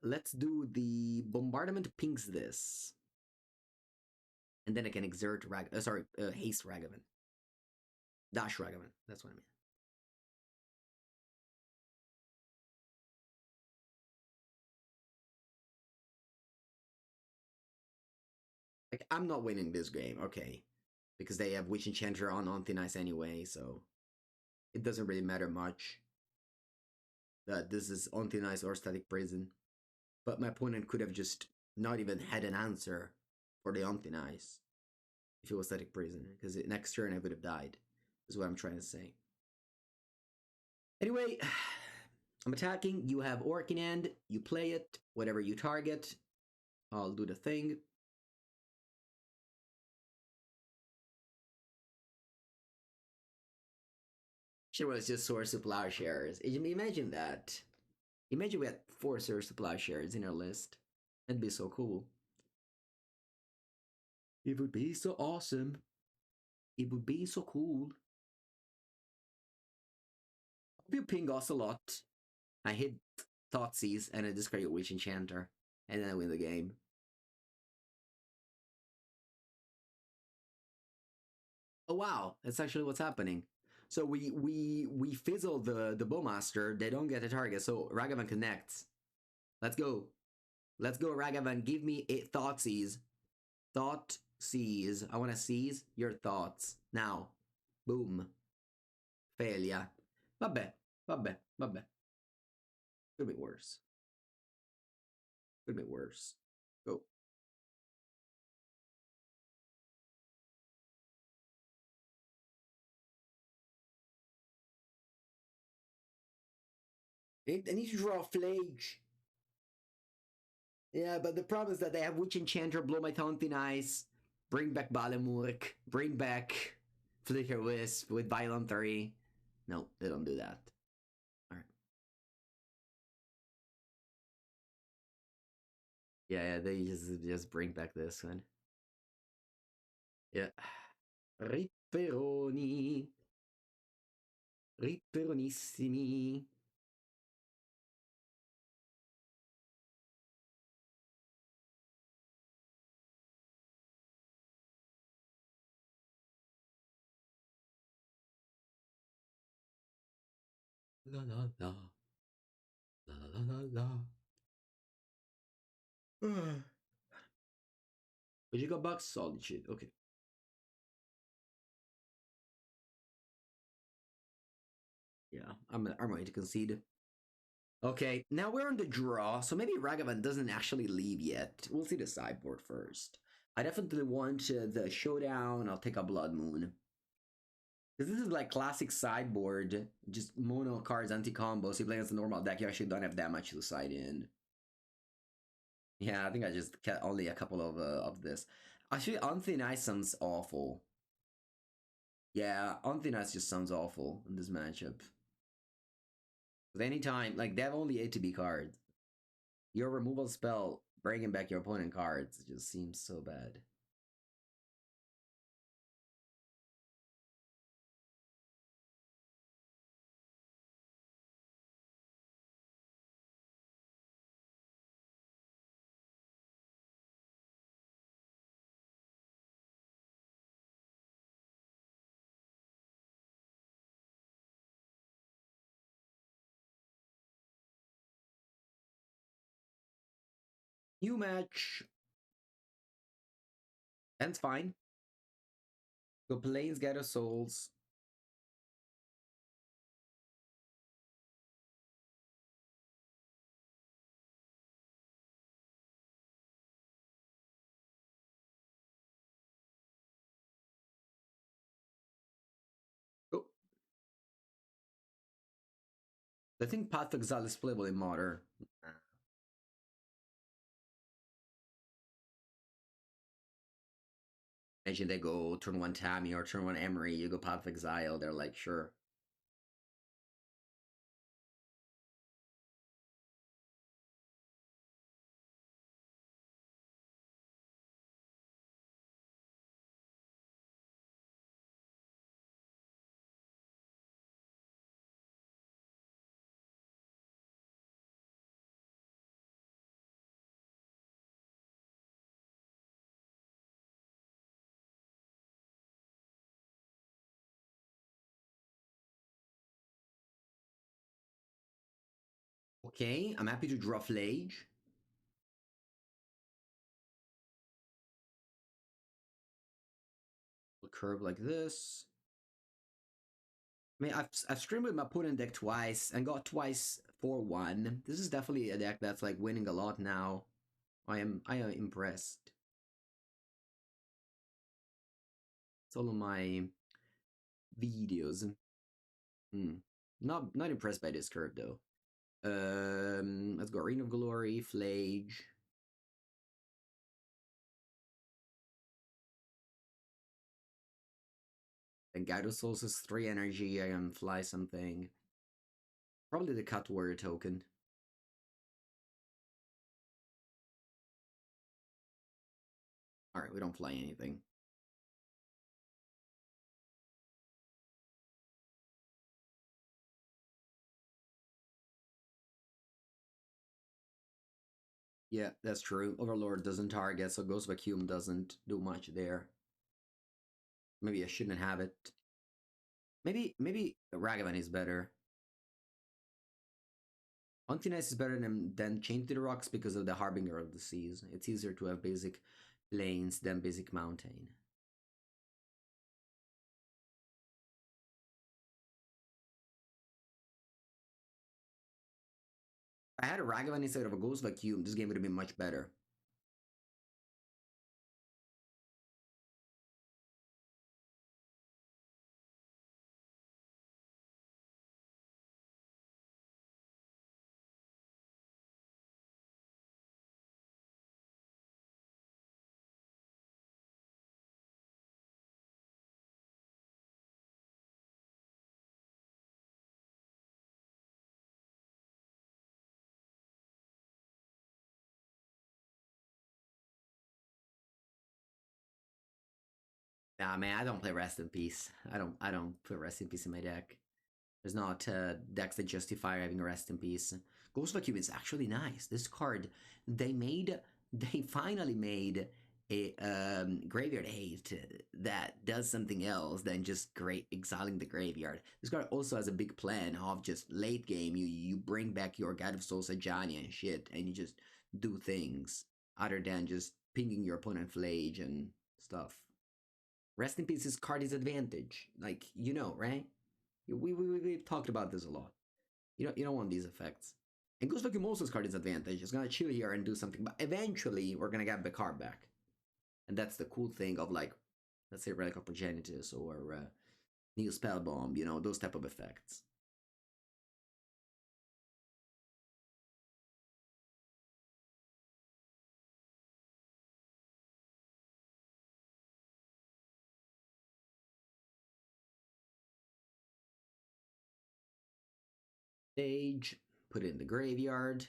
Let's do the Bombardment pings this. And then I can exert haste Ragavan. Dash Ragavan. That's what I mean. Like, I'm not winning this game, okay. Because they have Witch Enchanter on Thin Ice anyway, so it doesn't really matter much that this is on Thin Ice or Static Prison. But my opponent could have just not even had an answer for the on Thin Ice if it was Static Prison, because next turn I would have died, is what I'm trying to say. Anyway, I'm attacking, you have Orc in hand, you play it, whatever you target, I'll do the thing. Sure was just Source of Plowshares. Imagine that. Imagine we had 4 Source of Plowshares in our list. That'd be so cool. It would be so awesome. It would be so cool. If you ping Ocelot, I hit Thoughtseize and I discard your Witch Enchanter, and then I win the game. Oh wow, that's actually what's happening. So we fizzle the Bowmaster, they don't get a target, so Ragavan connects. Let's go. Let's go, Ragavan. Give me a Thoughtseize. Thoughtseize. I want to seize your thoughts. Now. Boom. Failure. Vabbè. Vabbè. Vabbè. Could be worse. Could be worse. Go. I need to draw a Flage. Yeah, but the problem is that they have Witch Enchanter, Blow My Taunting Eyes, bring back Balamurk, bring back Flicker Wisp with Violent 3. No, they don't do that. Alright. Yeah, they just bring back this one. Yeah. Ripperoni. Ripperonissimi. La la la. La la la la la. But you got Bucks Solitude. Okay. Yeah, I'm ready to concede. Okay, now we're on the draw, so maybe Ragavan doesn't actually leave yet. We'll see the sideboard first. I definitely want the Showdown. I'll take a Blood Moon. Because this is like classic sideboard, just mono cards, anti-combo. So you play against a normal deck, you actually don't have that much to side in. Yeah, I think I just got only a couple of this. Actually, on Thin Ice sounds awful. Yeah, on Thin Ice just sounds awful in this matchup. Because anytime, like, they have only A to B cards. Your removal spell, bringing back your opponent cards, just seems so bad. New match. Ends fine. Go Plains, Gather Souls. Oh. I think Path of Exile is playable in Modern. Imagine they go turn 1 Tammy or turn 1 Emery, you go Path of Exile, they're like, sure. Okay, I'm happy to draw Flage. A curve like this. I mean, I've streamed with my opponent deck twice and got twice 4-1. This is definitely a deck that's like winning a lot now. I am impressed. It's all of my videos. Not impressed by this curve though. Let's go Arena of Glory, Flage. Then Gydo Souls is 3 energy. I can fly something. Probably the Cut Warrior token. Alright, we don't fly anything. Yeah, that's true. Overlord doesn't target, so Ghost Vacuum doesn't do much there. Maybe I shouldn't have it. Maybe Ragavan is better. Antinous is better than Chained to the Rocks because of the Harbinger of the Seas. It's easier to have basic plains than basic mountain. If I had a Ragavan instead of a Ghost Vacuum, this game would have been much better. Nah, man, I don't play Rest in Peace. I don't put Rest in Peace in my deck. There's not decks that justify having Rest in Peace. Ghost Vacuum is actually nice. This card, they finally made a graveyard hate that does something else than just great exiling the graveyard. This card also has a big plan of just late game, you bring back your God of Souls Ajani and shit, and you just do things other than just pinging your opponent Flage and stuff. Rest in Peace's card is advantage, like you know, right? We've talked about this a lot. You don't want these effects. And Ghost Vacuum Monster's card is advantage. It's gonna chill here and do something, but eventually we're gonna get the card back. And that's the cool thing of like, let's say Relic of Progenitus or Neo Spellbomb, you know, those type of effects. Stage, put it in the graveyard.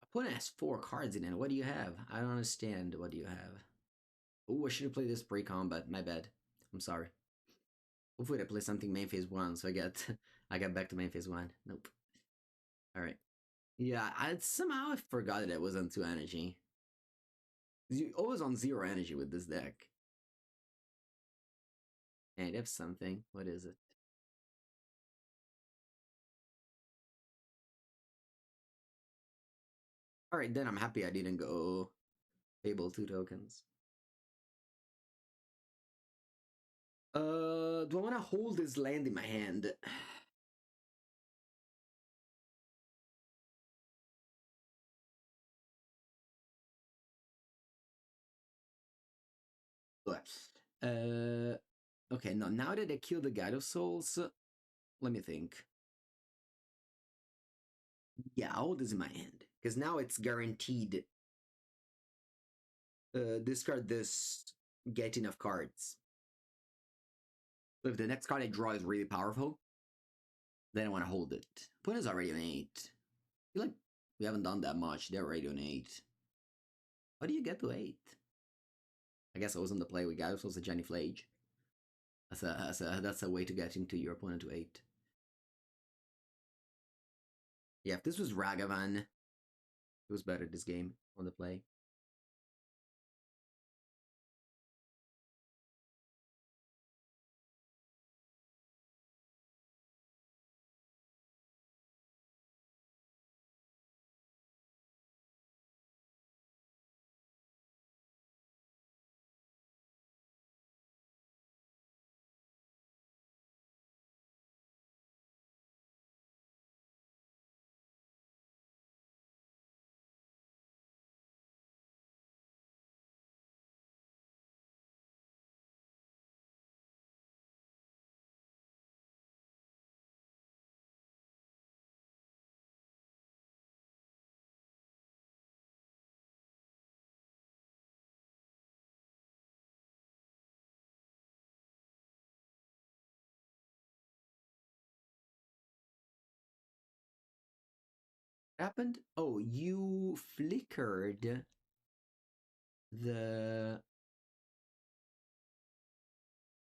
Opponent has 4 cards in it. What do you have? I don't understand. What do you have? Oh, I should have played this pre-combat. My bad. I'm sorry. Hopefully I play something main phase 1, so I get back to main phase 1. Nope. Alright. Yeah, I somehow forgot that it was on 2 energy. You always on 0 energy with this deck. And if something, what is it? Alright, then I'm happy I didn't go table 2 tokens. Do I want to hold this land in my hand? Okay, no, now that I killed the Guide of Souls, let me think. Yeah, I'll hold this in my hand, because now it's guaranteed. Discard this, get enough cards. So if the next card I draw is really powerful, then I want to hold it. Opponent's already on 8. I feel like we haven't done that much. They're already on 8. How do you get to 8? I guess I was on the play with Guide of Souls and Jenny Flage. That's a way to get into your opponent to 8. Yeah, if this was Ragavan, it was better this game on the play. Happened? Oh, you flickered the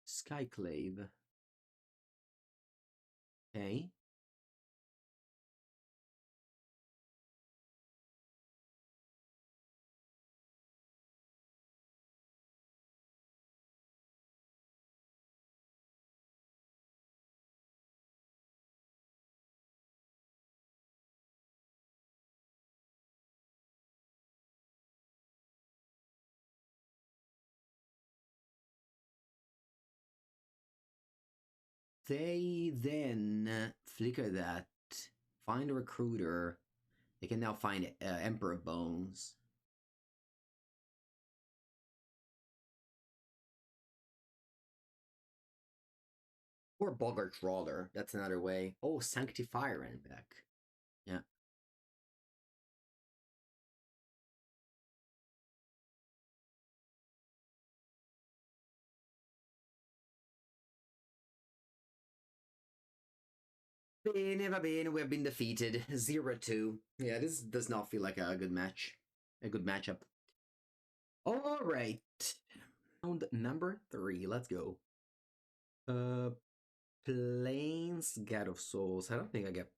Skyclave. Okay. They then flicker that, find a recruiter. They can now find Emperor Bones. Or Bogart Trawler. That's another way. Oh, Sanctifier ran back. Yeah. Bene, va bene, we have been defeated. 0-2. Yeah, this does not feel like a good match. A good matchup. Alright. Round number 3. Let's go. Plains God of Souls. I don't think I get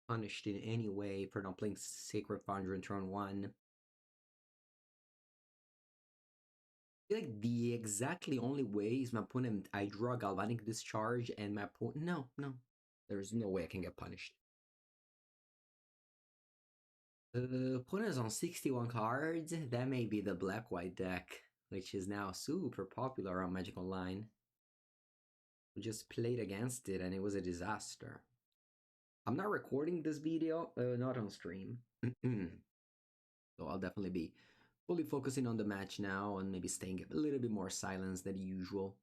punished in any way for not playing Sacred Foundry in turn 1. I feel like the exactly only way is my opponent, I draw Galvanic Discharge and my opponent, no, there's no way I can get punished. Opponent is on 61 cards, that may be the black-white deck, which is now super popular on Magic Online. We just played against it and it was a disaster. I'm not recording this video, not on stream. So I'll definitely be fully focusing on the match now and maybe staying a little bit more silent than usual.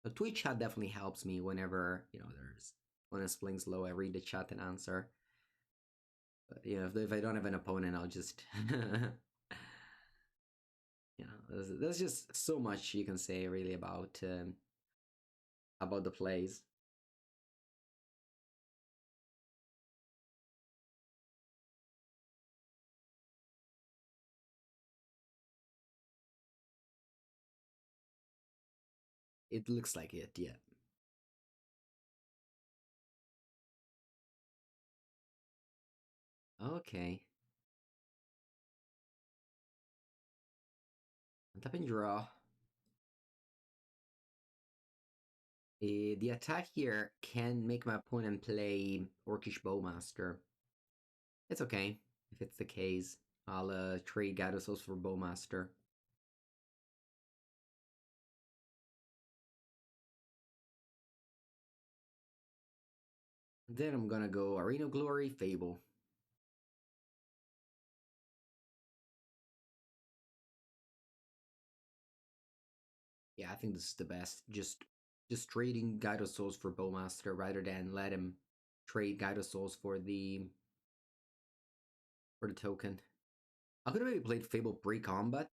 The Twitch chat definitely helps me whenever, there's when it's playing slow, I read the chat and answer. But, if I don't have an opponent, I'll just, there's just so much you can say really about the plays. It looks like it, yeah. Okay. Tap and draw. The attack here can make my opponent play Orcish Bowmaster. It's okay if it's the case. I'll trade Gyarados for Bowmaster. Then I'm gonna go Arena Glory, Fable. Yeah, I think this is the best. Just trading Gyarados for Bowmaster rather than let him trade Gyarados for the token. I could have maybe played Fable pre-combat.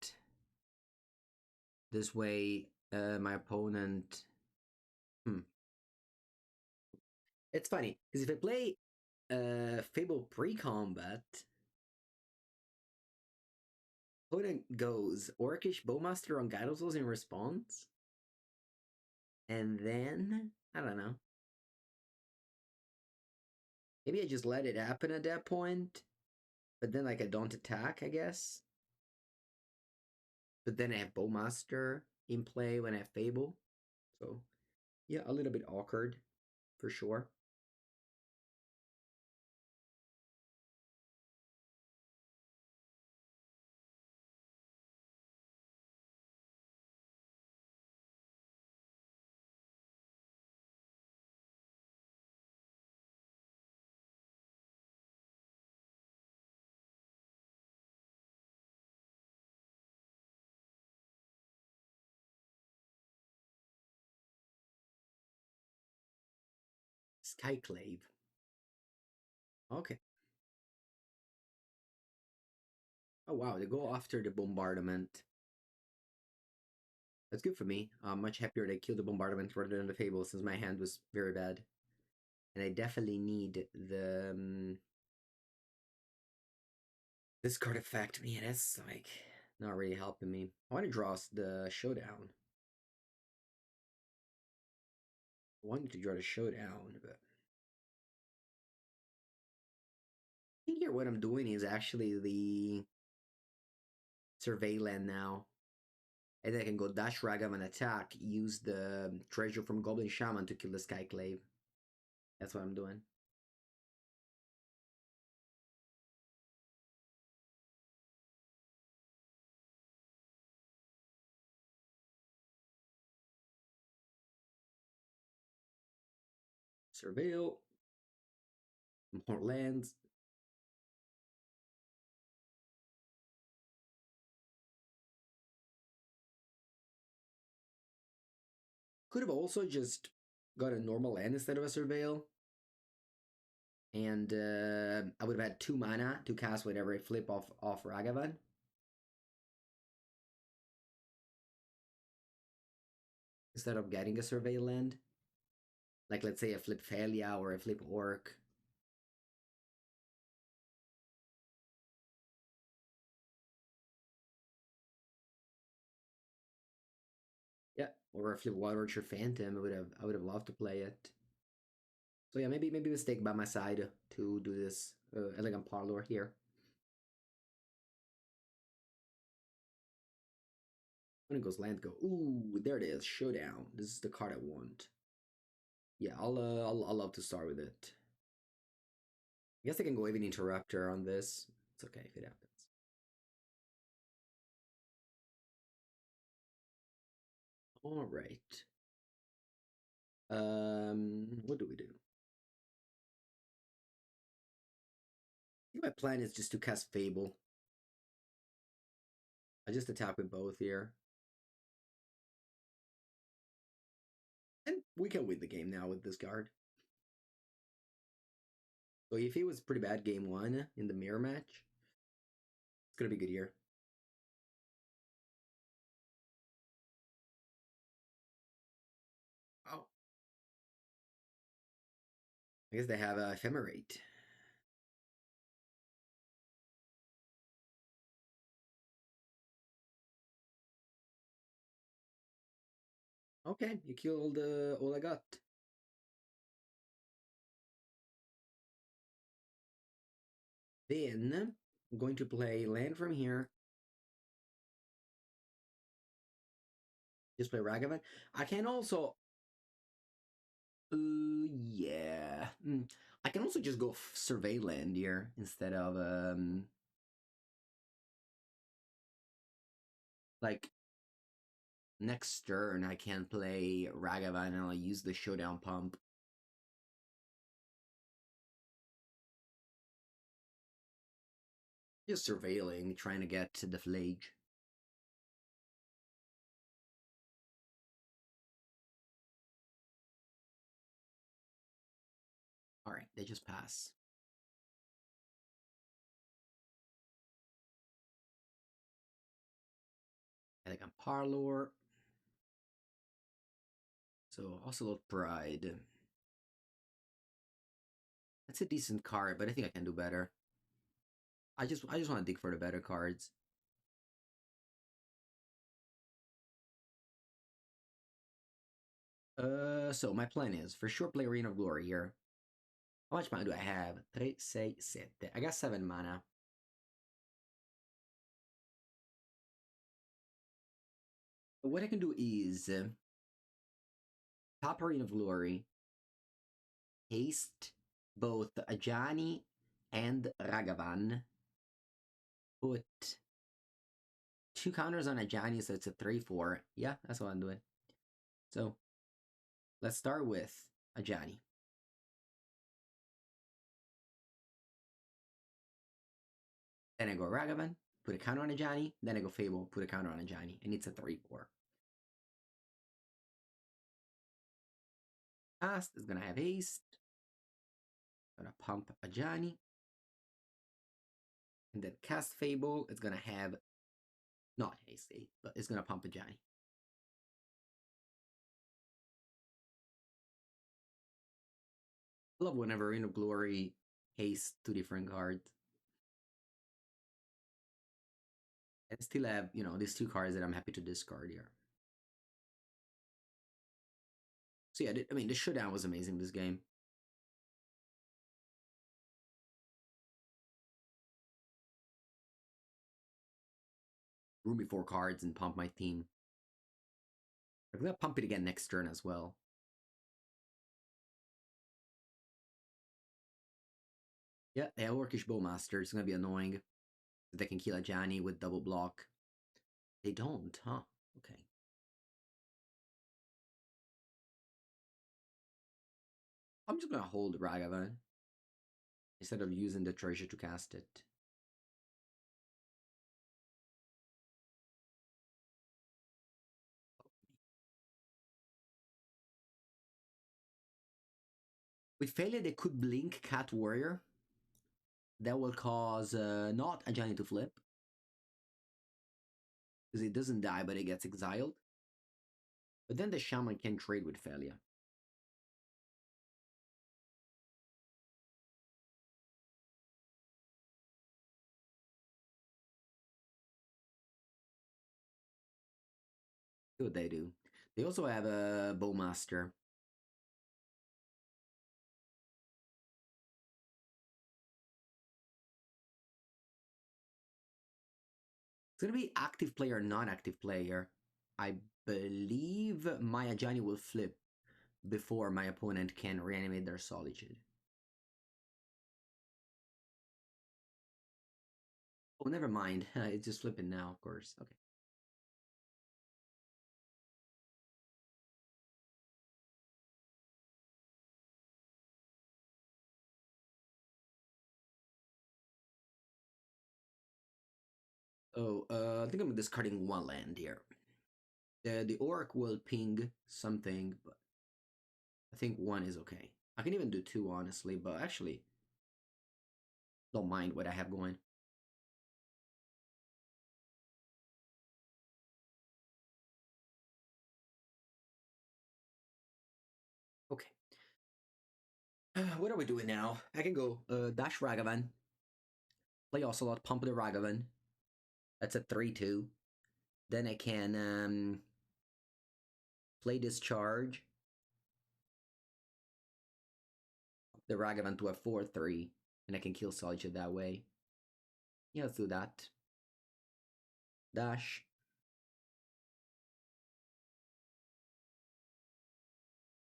This way, my opponent. It's funny because if I play Fable pre-combat, opponent goes Orcish Bowmaster on Gyarados in response, and then I don't know. Maybe I just let it happen at that point, but then like I don't attack, I guess. But then I have Bowmaster in play when I have Fable, so yeah, a little bit awkward for sure. Skyclave. Okay. Oh wow, they go after the bombardment. That's good for me. I'm much happier they killed the bombardment rather than the Fable since my hand was very bad. And I definitely need the this card effect. Man, that's like not really helping me. I want to draw the showdown. I wanted to draw the showdown, but I think here what I'm doing is actually the survey land now. And then I can go dash Ragavan and attack, use the treasure from Goblin Shaman to kill the Skyclave. That's what I'm doing. Surveil. More lands. Could have also just got a normal land instead of a Surveil. And I would have had 2 mana to cast whenever I flip off Ragavan. Instead of getting a Surveil land. Like, let's say I flip Thalia or I flip Orc. Yeah, or I flip Wild Orchard Phantom. I would have loved to play it. So yeah, maybe mistake by my side to do this Elegant Parlor here. When it goes land, go. Ooh, there it is. Showdown. This is the card I want. Yeah, I'll love to start with it. I guess I can go even Interrupter on this. It's okay if it happens. All right. What do we do? I think my plan is just to cast Fable. I just attack with both here. And we can win the game now with this card. So if it was pretty bad game 1 in the mirror match, it's gonna be good here. Oh. I guess they have Ephemerate. Okay, you killed all I got. Then I'm going to play land from here. Just play Ragavan. I can also yeah. I can also just go survey land here instead of Like, next turn I can play Ragavan and I'll use the Showdown Pump. Just surveilling, trying to get to the Flage. Alright, they just pass. I think I'm Parlor. So Ocelot Pride. That's a decent card, but I think I can do better. I just want to dig for the better cards. So my plan is for sure play Arena of Glory here. How much mana do I have? 3, 6, 7. I got 7 mana. What I can do is top Arena of Glory, haste both Ajani and Ragavan. Put 2 counters on Ajani, so it's a 3-4. Yeah, that's what I'm doing. So let's start with Ajani. Then I go Ragavan, put a counter on Ajani. Then I go Fable, put a counter on Ajani. And it's a 3-4. Cast is gonna have haste. Gonna pump Ajani. And then cast Fable, it's gonna have not haste, but it's gonna pump Ajani. I love whenever Arena of Glory haste 2 different cards. I still have, these 2 cards that I'm happy to discard here. So yeah, I mean, the showdown was amazing this game. Drew me 4 cards and pump my team. I'm gonna pump it again next turn as well. Yeah, they have Orcish Bowmaster. It's gonna be annoying. They can kill Ajani with double block. They don't, huh? Okay. I'm just gonna hold Ragavan instead of using the treasure to cast it. With failure, they could blink Cat Warrior. That will cause not Ajani to flip. Because it doesn't die, but it gets exiled. But then the Shaman can trade with failure. See what they do. They also have a Bowmaster. It's gonna be active player, non-active player. I believe my Ajani will flip before my opponent can reanimate their Solitude. Oh, never mind. It's just flipping now, of course. Okay. Oh, I think I'm discarding 1 land here. The Orc will ping something, but I think 1 is okay. I can even do 2, honestly, but actually, don't mind what I have going. Okay. What are we doing now? I can go Dash Ragavan, play Ocelot, pump the Ragavan. That's a 3-2. Then I can play Discharge, the Ragavan to a 4-3, and I can kill Solitude that way. Yeah, let's do that. Dash.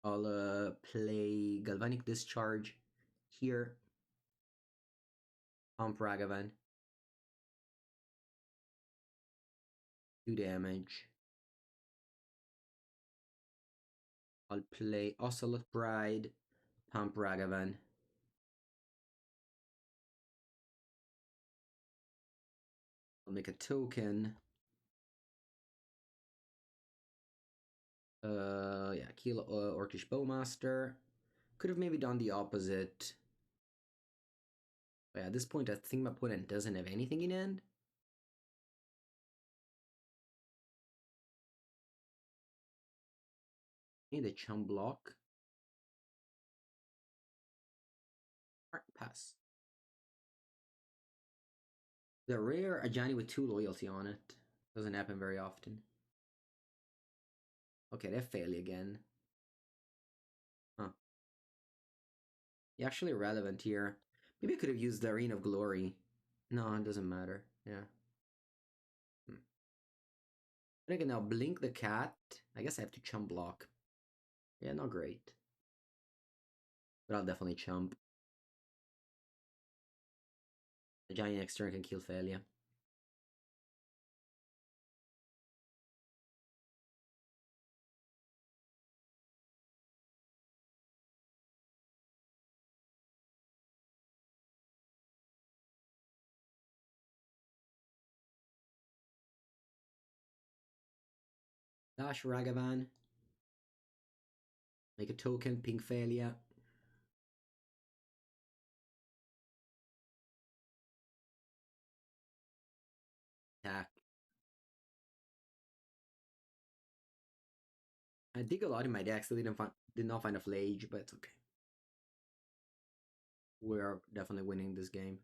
I'll play Galvanic Discharge here. Pump Ragavan. 2 damage. I'll play Ocelot Bride, Pump Ragavan. I'll make a token. Yeah, kill Orcish Bowmaster. Could have maybe done the opposite. But yeah, at this point, I think my opponent doesn't have anything in end. Need a chum block. Alright, pass. The rare Ajani with 2 loyalty on it. Doesn't happen very often. Okay, they fail again. Huh. Yeah, actually relevant here. Maybe I could have used the Arena of Glory. No, it doesn't matter. Yeah. I can now blink the cat. I guess I have to chump block. Yeah, not great. But I'll definitely chump. The giant next turn can kill Failure. Dash Ragavan. Make a token, ping Failure. Attack. I dig a lot in my deck, still did not find a Flage, but it's okay. We're definitely winning this game.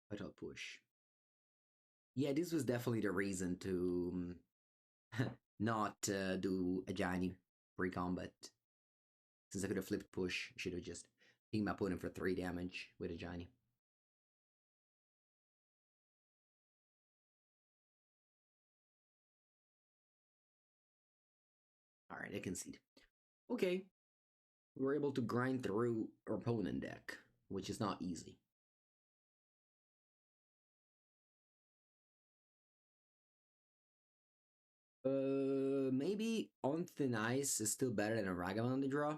But I'll push. Yeah, this was definitely the reason to not do a Giant pre-combat. Since I could have flipped push, should have just pinged my opponent for 3 damage with a Giant. Alright, I concede. Okay. We're able to grind through our opponent deck, which is not easy. Maybe On Thin Ice is still better than a Ragavan on the draw.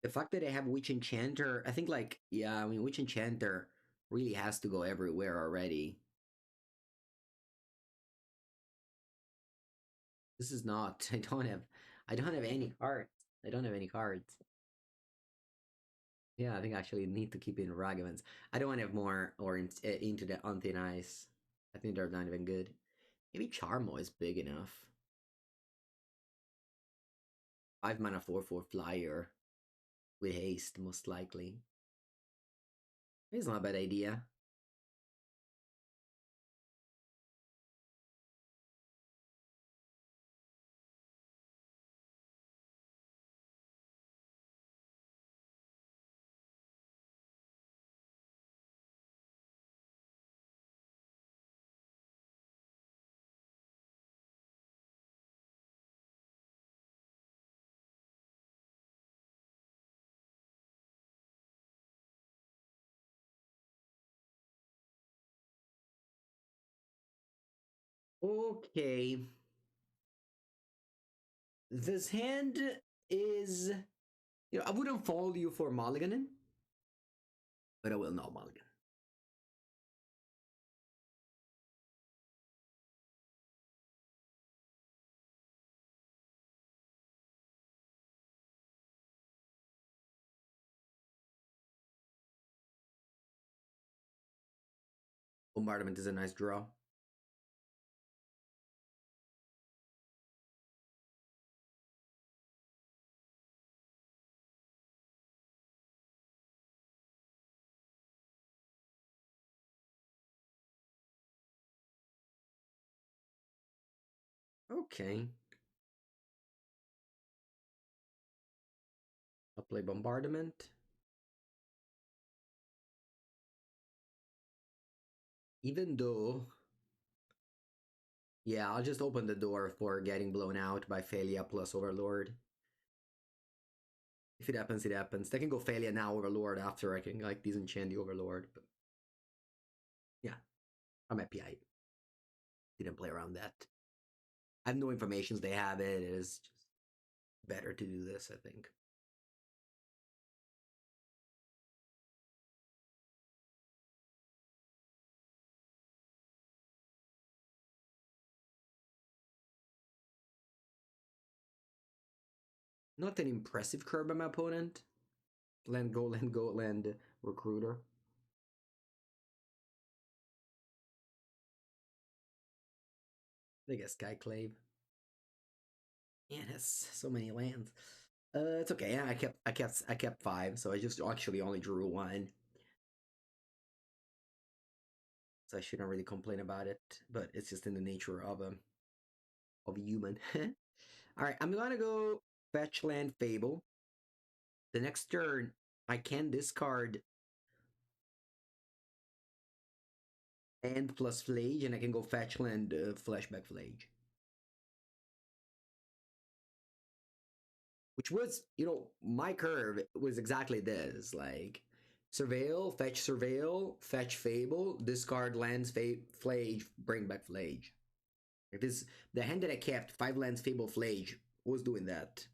The fact that I have Witch Enchanter, I think yeah, I mean, Witch Enchanter really has to go everywhere already. This is not, I don't have any cards. I don't have any cards. Yeah, I think I actually need to keep in Ragavans. I don't want to have more or into the On Thin Ice. I think they're not even good. Maybe Charmo is big enough. 5 mana 4/4 flyer with haste, most likely. It's not a bad idea. Okay. This hand is, I wouldn't follow you for mulliganing, but I will not mulligan. Bombardment is a nice draw. Okay. I'll play Bombardment. Even though, yeah, I'll just open the door for getting blown out by Phalia plus Overlord. If it happens, it happens. They can go Failure now Overlord after I can like disenchant the Overlord. But yeah, I'm happy I didn't play around that. I have no information. They have it. It is just better to do this, I think. Not an impressive curve by my opponent. Land go, land go, land recruiter. I guess Skyclave. Yeah, it has so many lands. It's okay. Yeah, I kept 5, so I just actually only drew 1. So I shouldn't really complain about it, but it's just in the nature of a human. All right, I'm gonna go fetch land Fable. The next turn, I can discard and plus Flage, and I can go fetch land Flashback Flage. Which was, my curve was exactly this. Like, Surveil, fetch Fable, discard lands, Flage, bring back Flage. Like this, the hand that I kept, 5 lands, Fable, Flage, was doing that.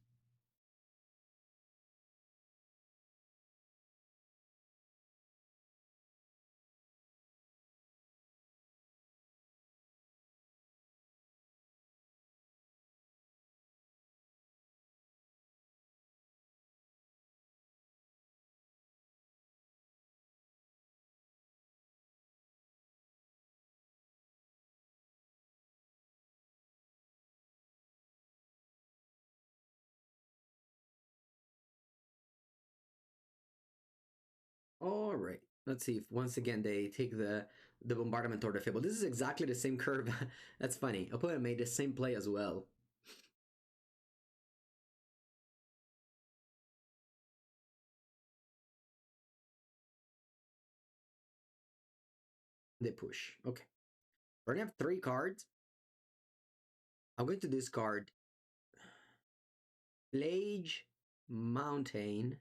All right. Let's see if once again they take the bombardment or the Fable. This is exactly the same curve. That's funny. Opponent made the same play as well. They push. Okay. We're gonna have 3 cards. I'm going to discard Flage, Mountain.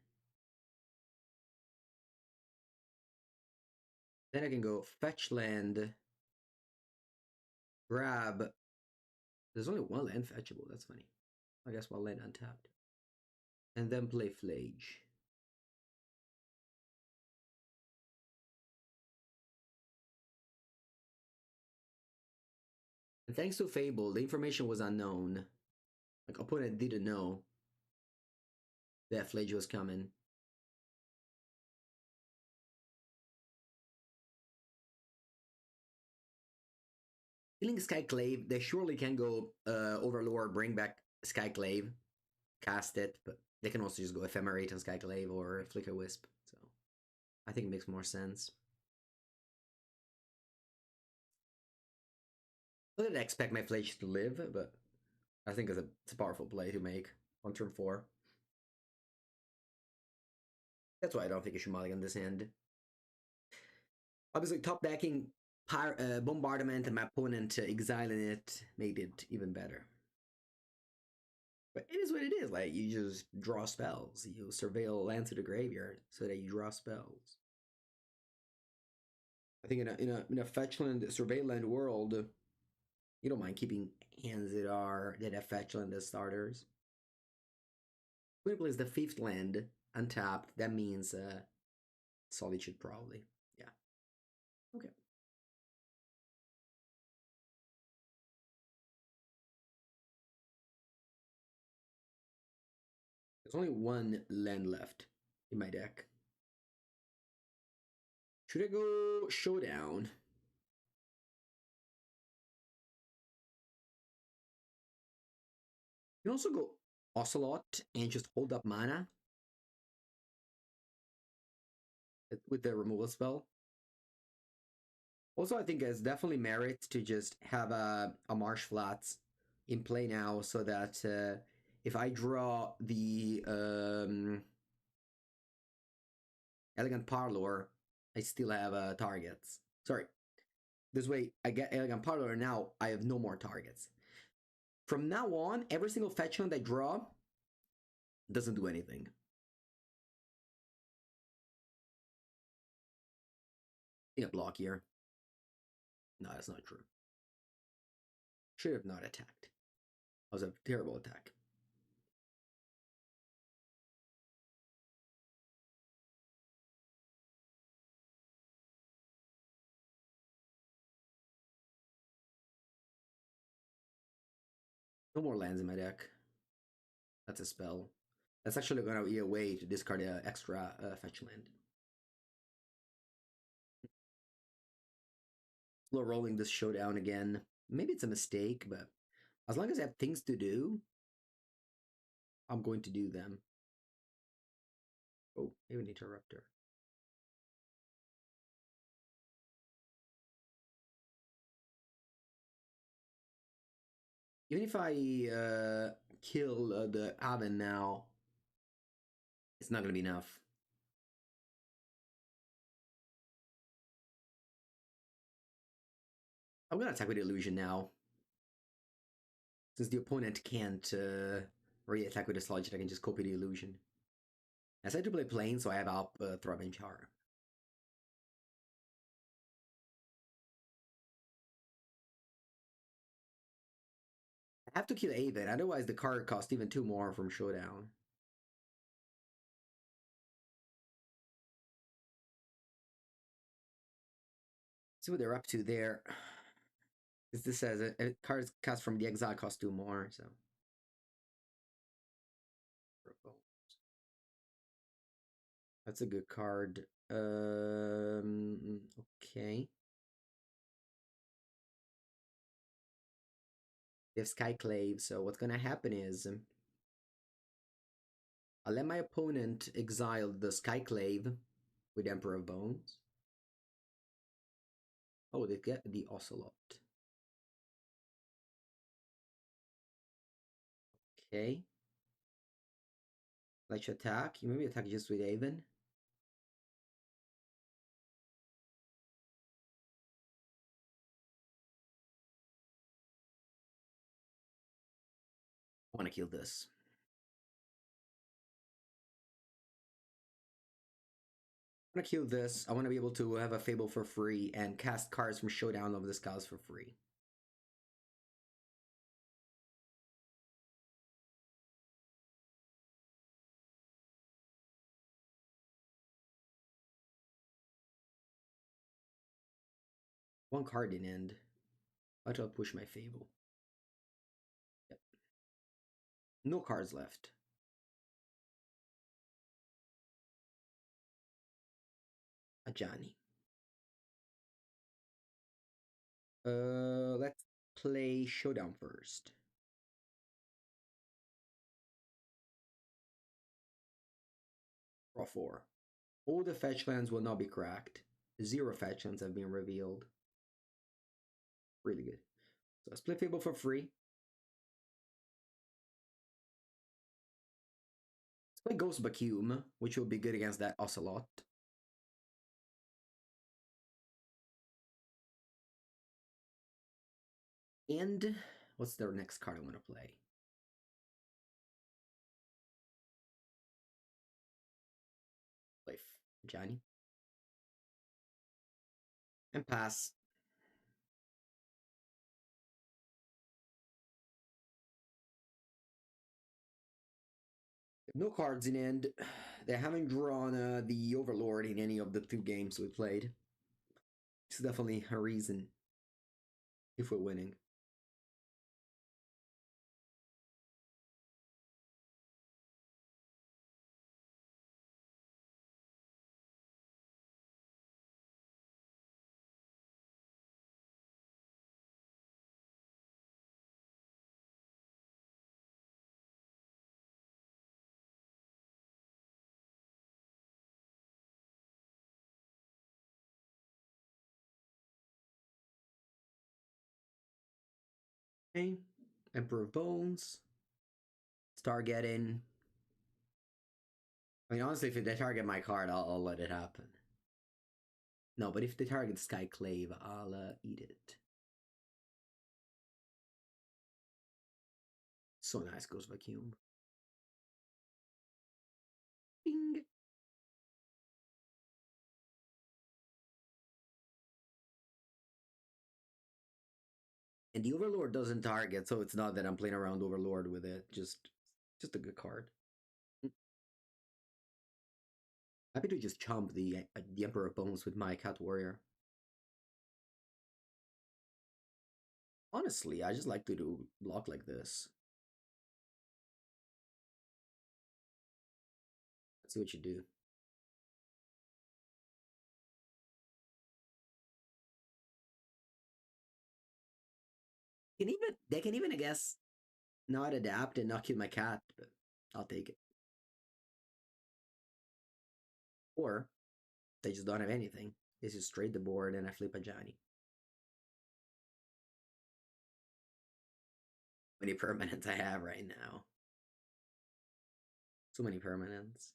Then I can go fetch land, grab. There's only 1 land fetchable. That's funny. I guess 1 land untapped. And then play Flage. And thanks to Fable, the information was unknown. Like, opponent didn't know that Flage was coming. Killing Skyclave, they surely can go Overlord, bring back Skyclave, cast it, but they can also just go Ephemerate on Skyclave or Flicker Wisp. So I think it makes more sense. I didn't expect my Flage to live, but I think it's a powerful play to make on turn 4. That's why I don't think you should mulligan this hand. Obviously, top decking Bombardment and my opponent exiling it made it even better. But it is what it is. Like, you just draw spells. You surveil land to the graveyard so that you draw spells. I think in a fetchland surveilland world, you don't mind keeping hands that have fetchland as starters. When it plays the 5th land untapped, that means Solitude probably. Yeah. Okay. There's only 1 land left in my deck. Should I go Showdown? You can also go Ocelot and just hold up mana with the removal spell. Also, I think it's definitely merit to just have a Marsh Flats in play now so that if I draw the Elegant Parlor, I still have targets. Sorry. This way, I get Elegant Parlor, and now I have no more targets. From now on, every single fetch land I draw doesn't do anything. think I block here. No, that's not true. Should have not attacked. That was a terrible attack. No more lands in my deck. That's a spell. That's actually going to be a way to discard an extra fetch land. Slow rolling this showdown again. Maybe it's a mistake, but as long as I have things to do, I'm going to do them. Oh, maybe an interrupter. Even if I kill the Aven now, it's not going to be enough. I'm going to attack with Illusion now. Since the opponent can't really attack with a Sludge, I can just copy the Illusion. I decided to play Plane, so I have up Throbbing Char. I have to kill Aven, otherwise the card costs even 2 more from Showdown. See what they're up to there. This says a card cast from the exile costs 2 more, so. That's a good card. Okay. They have Skyclave, so what's gonna happen is I'll let my opponent exile the Skyclave with Emperor of Bones. Oh, they get the Ocelot. Okay. Let you attack. You maybe attack just with Aven. I want to kill this. I want to kill this. I want to be able to have a Fable for free and cast cards from Showdown of the Skies for free. One card in end. But I'll push my Fable. Yep. No cards left. Ajani. Let's play Showdown first. Draw 4. All the fetch lands will not be cracked. 0 fetch lands have been revealed. Really good. So let's play Fable for free. Let's play Ghost Vacuum, which will be good against that Ocelot. And what's their next card I want to play? Play Johnny. And pass. No cards in end. They haven't drawn the Overlord in any of the 2 games we played. It's definitely a reason if we're winning. Okay. Emperor of Bones. Stargetting. I mean, honestly, if they target my card, I'll let it happen. No, but if they target Skyclave, I'll eat it. So nice, Ghost Vacuum. Bing! And the Overlord doesn't target, so it's not that I'm playing around Overlord with it. Just a good card. Happy to just chomp the Emperor of Bones with my Cat Warrior. Honestly, I just like to do block like this. Let's see what you do. They can even I guess not adapt and not kill my cat, but I'll take it. Or they just don't have anything. They just trade the board and I flip a Johnny. How many permanents I have right now? So many permanents.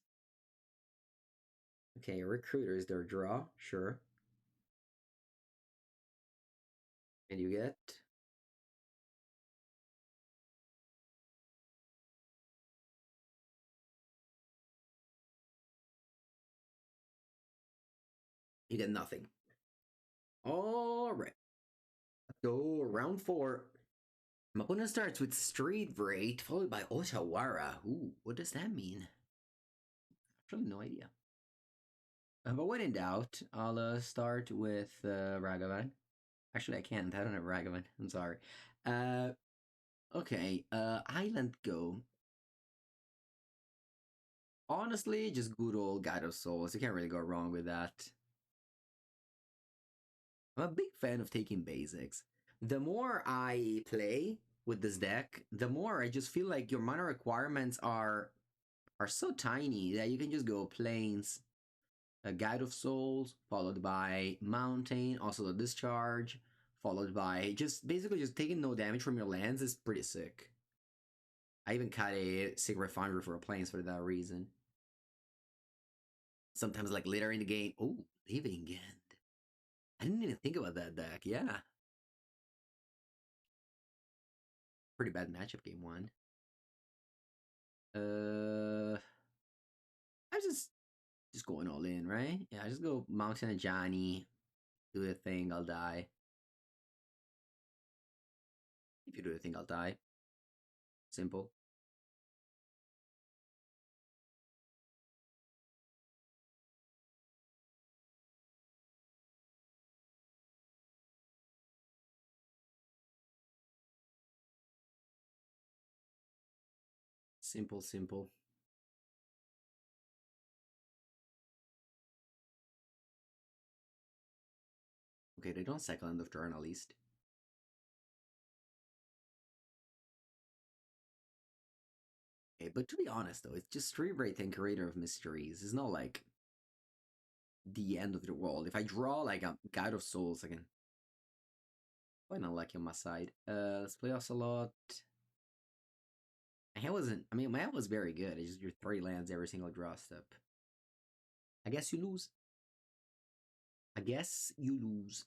Okay, Recruiter is their draw, sure. And you get nothing. All right. Go round 4. My opponent starts with Street Wraith, followed by Otawara. Ooh, what does that mean? Actually, no idea. But when in doubt, I'll start with Ragavan. Actually, I can't. I don't have Ragavan. I'm sorry. Okay. Island Go. Honestly, just good old Guide of Souls. You can't really go wrong with that. I'm a big fan of taking basics. The more I play with this deck, the more I just feel like your mana requirements are so tiny that you can just go Plains, a Guide of Souls, followed by Mountain, also the Discharge, followed by just basically just taking no damage from your lands is pretty sick. I even cut a Secret Foundry for a Plains for that reason. Sometimes like later in the game, oh, Living End. I didn't even think about that deck, yeah. Pretty bad matchup game 1. I just going all in, right? Yeah, I just go Mountain and Johnny, do the thing, I'll die. If you do the thing, I'll die. Simple. Simple, simple. Okay, they don't cycle end of turn at least. Okay, but to be honest though, it's just Street Wraith and Creator of Mysteries. It's not like the end of the world. If I draw like a Guide of Souls, I can quite unlucky on my side. Let's play Ocelot. My hand wasn't. I mean, my hand was very good. It's just your 3 lands every single draw step. I guess you lose. I guess you lose.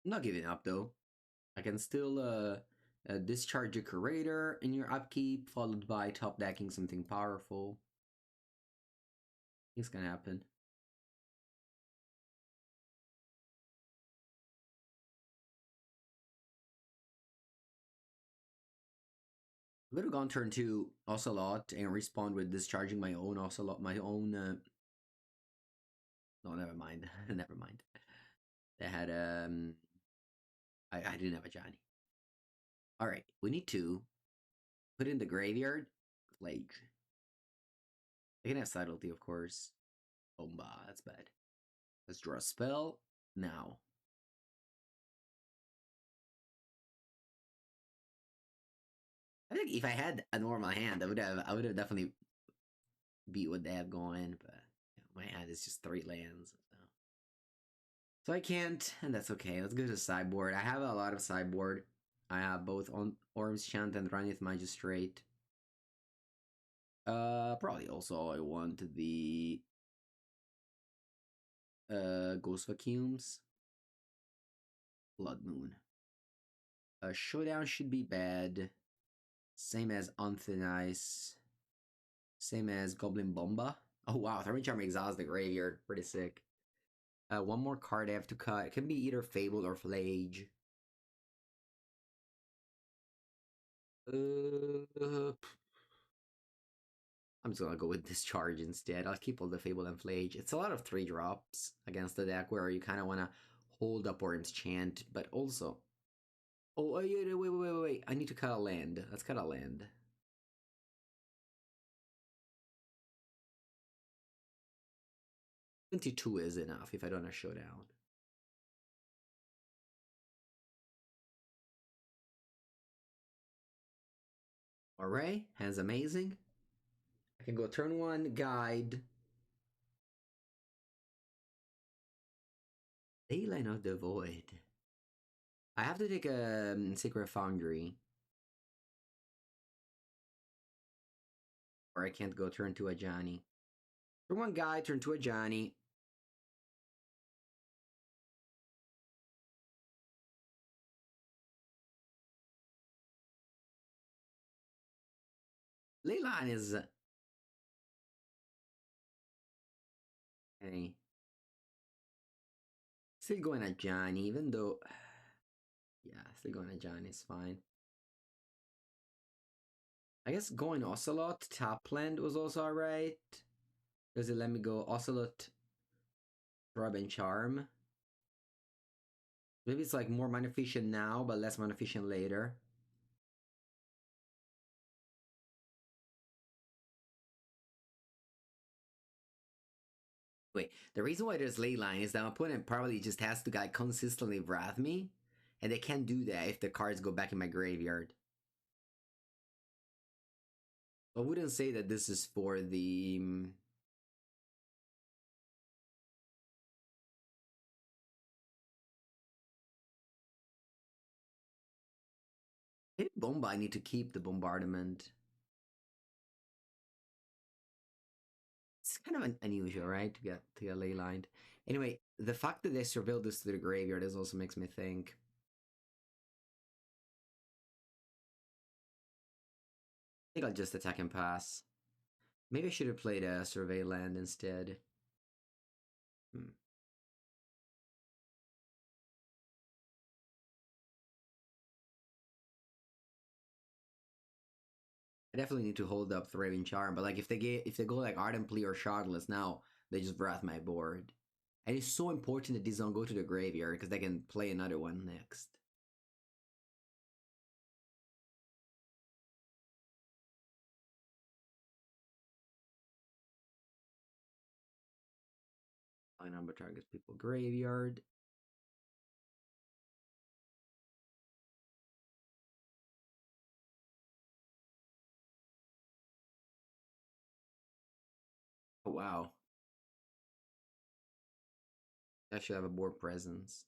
I'm not giving up though. I can still discharge a Curator in your upkeep, followed by top decking something powerful. It's gonna happen. I could have gone turn 2 Ocelot and respawned with discharging my own Ocelot, my own. No, never mind. Never mind. They had I didn't have a Johnny. All right, we need to put in the graveyard. Like, I can have subtlety, of course. Bomba, that's bad. Let's draw a spell now. I think if I had a normal hand, I would have definitely beat what they have going, but my hand is just 3 lands. So I can't, and that's okay. Let's go to sideboard. I have a lot of sideboard. I have both on Orm's Chant and Ranith Magistrate. Probably also I want the Ghost Vacuums. Blood Moon. Showdown should be bad. Same as on Thin Ice. Same as Goblin Bomba. Oh wow, Thermite Charm exhausts the graveyard. Pretty sick. One more card I have to cut. It can be either Fable or Flage. I'm just gonna go with Discharge instead. I'll keep all the Fable and Flage. It's a lot of 3-drops against the deck where you kind of want to hold up Worm's Chant, but also... Oh, yeah, wait. I need to cut a land. Let's cut a land. 22 is enough if I don't have Showdown. Alright, hand's amazing. I can go turn 1, Guide. Leyline of the Void. I have to take a Sacred Foundry. Or I can't go turn 2 Ajani. Turn 1 Guide, turn 2 Ajani. Leyline is... Okay. Still going at Johnny, even though... Yeah, still going at Johnny is fine. I guess going Ocelot, top land was also alright. Does it let me go Ocelot, Rub and Charm? Maybe it's like more mana efficient now, but less mana efficient later. Wait, the reason why there's Leyline is that my opponent probably just has to like consistently Wrath me, and they can't do that if the cards go back in my graveyard. I wouldn't say that this is for the... Maybe Bomba, I need to keep the Bombardment. It's kind of unusual, right? To get Leylined. Anyway, the fact that they surveilled this to the graveyard is also makes me think. I think I'll just attack and pass. Maybe I should have played a Survey Land instead. I definitely need to hold up Thriving Charm, but like if they go like Ardent Plea or Shardless now, they just wrath my board. And it's so important that these don't go to the graveyard because they can play another one next. High number targets people graveyard. Oh wow. I should have a board presence.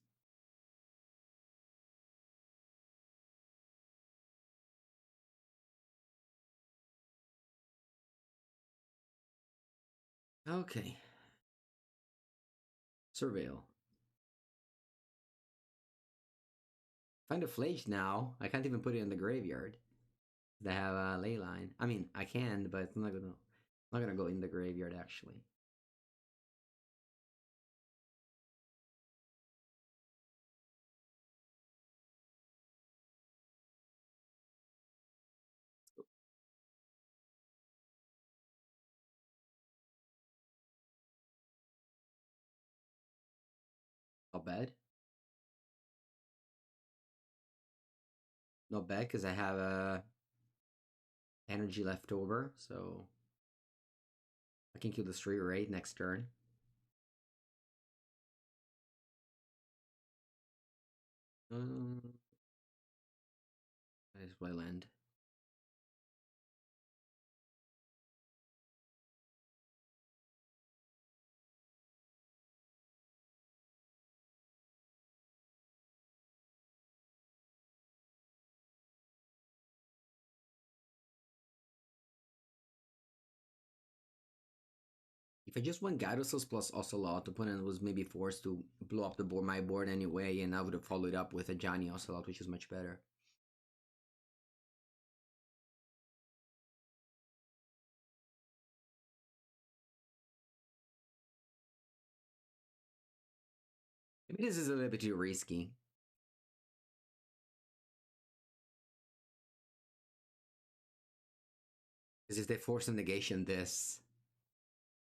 Okay. Surveil. Find a Flage now. I can't even put it in the graveyard. They have a Leyline. I mean, I can, but it's not gonna go in the graveyard actually. Not bad. Not bad because I have energy left over, so I can kill the Street Raid next turn. I just play land. If I just went Gyarados plus Ocelot, opponent was maybe forced to blow up the board, my board anyway, and I would have followed up with a Johnny Ocelot, which is much better. Maybe this is a little bit too risky. Because if they force a negation this,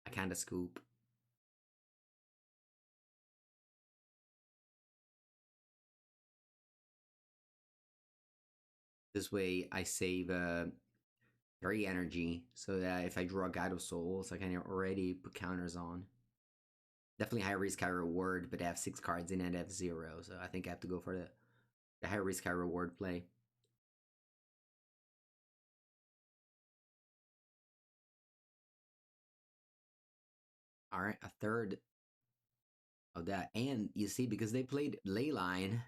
I kinda scoop. This way I save 3 energy, so that if I draw Gyarados Souls, I can already put counters on. Definitely high risk, high reward, but I have 6 cards in and I have 0, so I think I have to go for the high risk, high reward play. Alright, a third of that. And you see, because they played Leyline,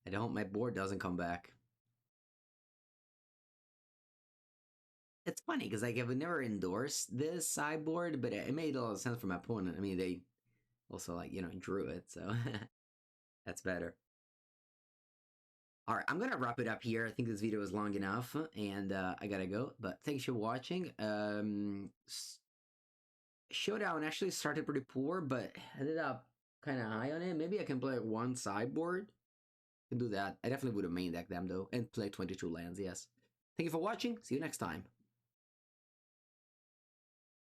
I don't hope my board doesn't come back. It's funny, because like, I would never endorse this sideboard, but it made a lot of sense for my opponent. I mean, they also, like, drew it, so that's better. All right, I'm gonna wrap it up here. I think this video is long enough, and I gotta go. But thanks for watching. Showdown actually started pretty poor, but ended up kind of high on it. Maybe I can play one sideboard. I can do that. I definitely would have main decked them though, and play 22 lands. Yes. Thank you for watching. See you next time.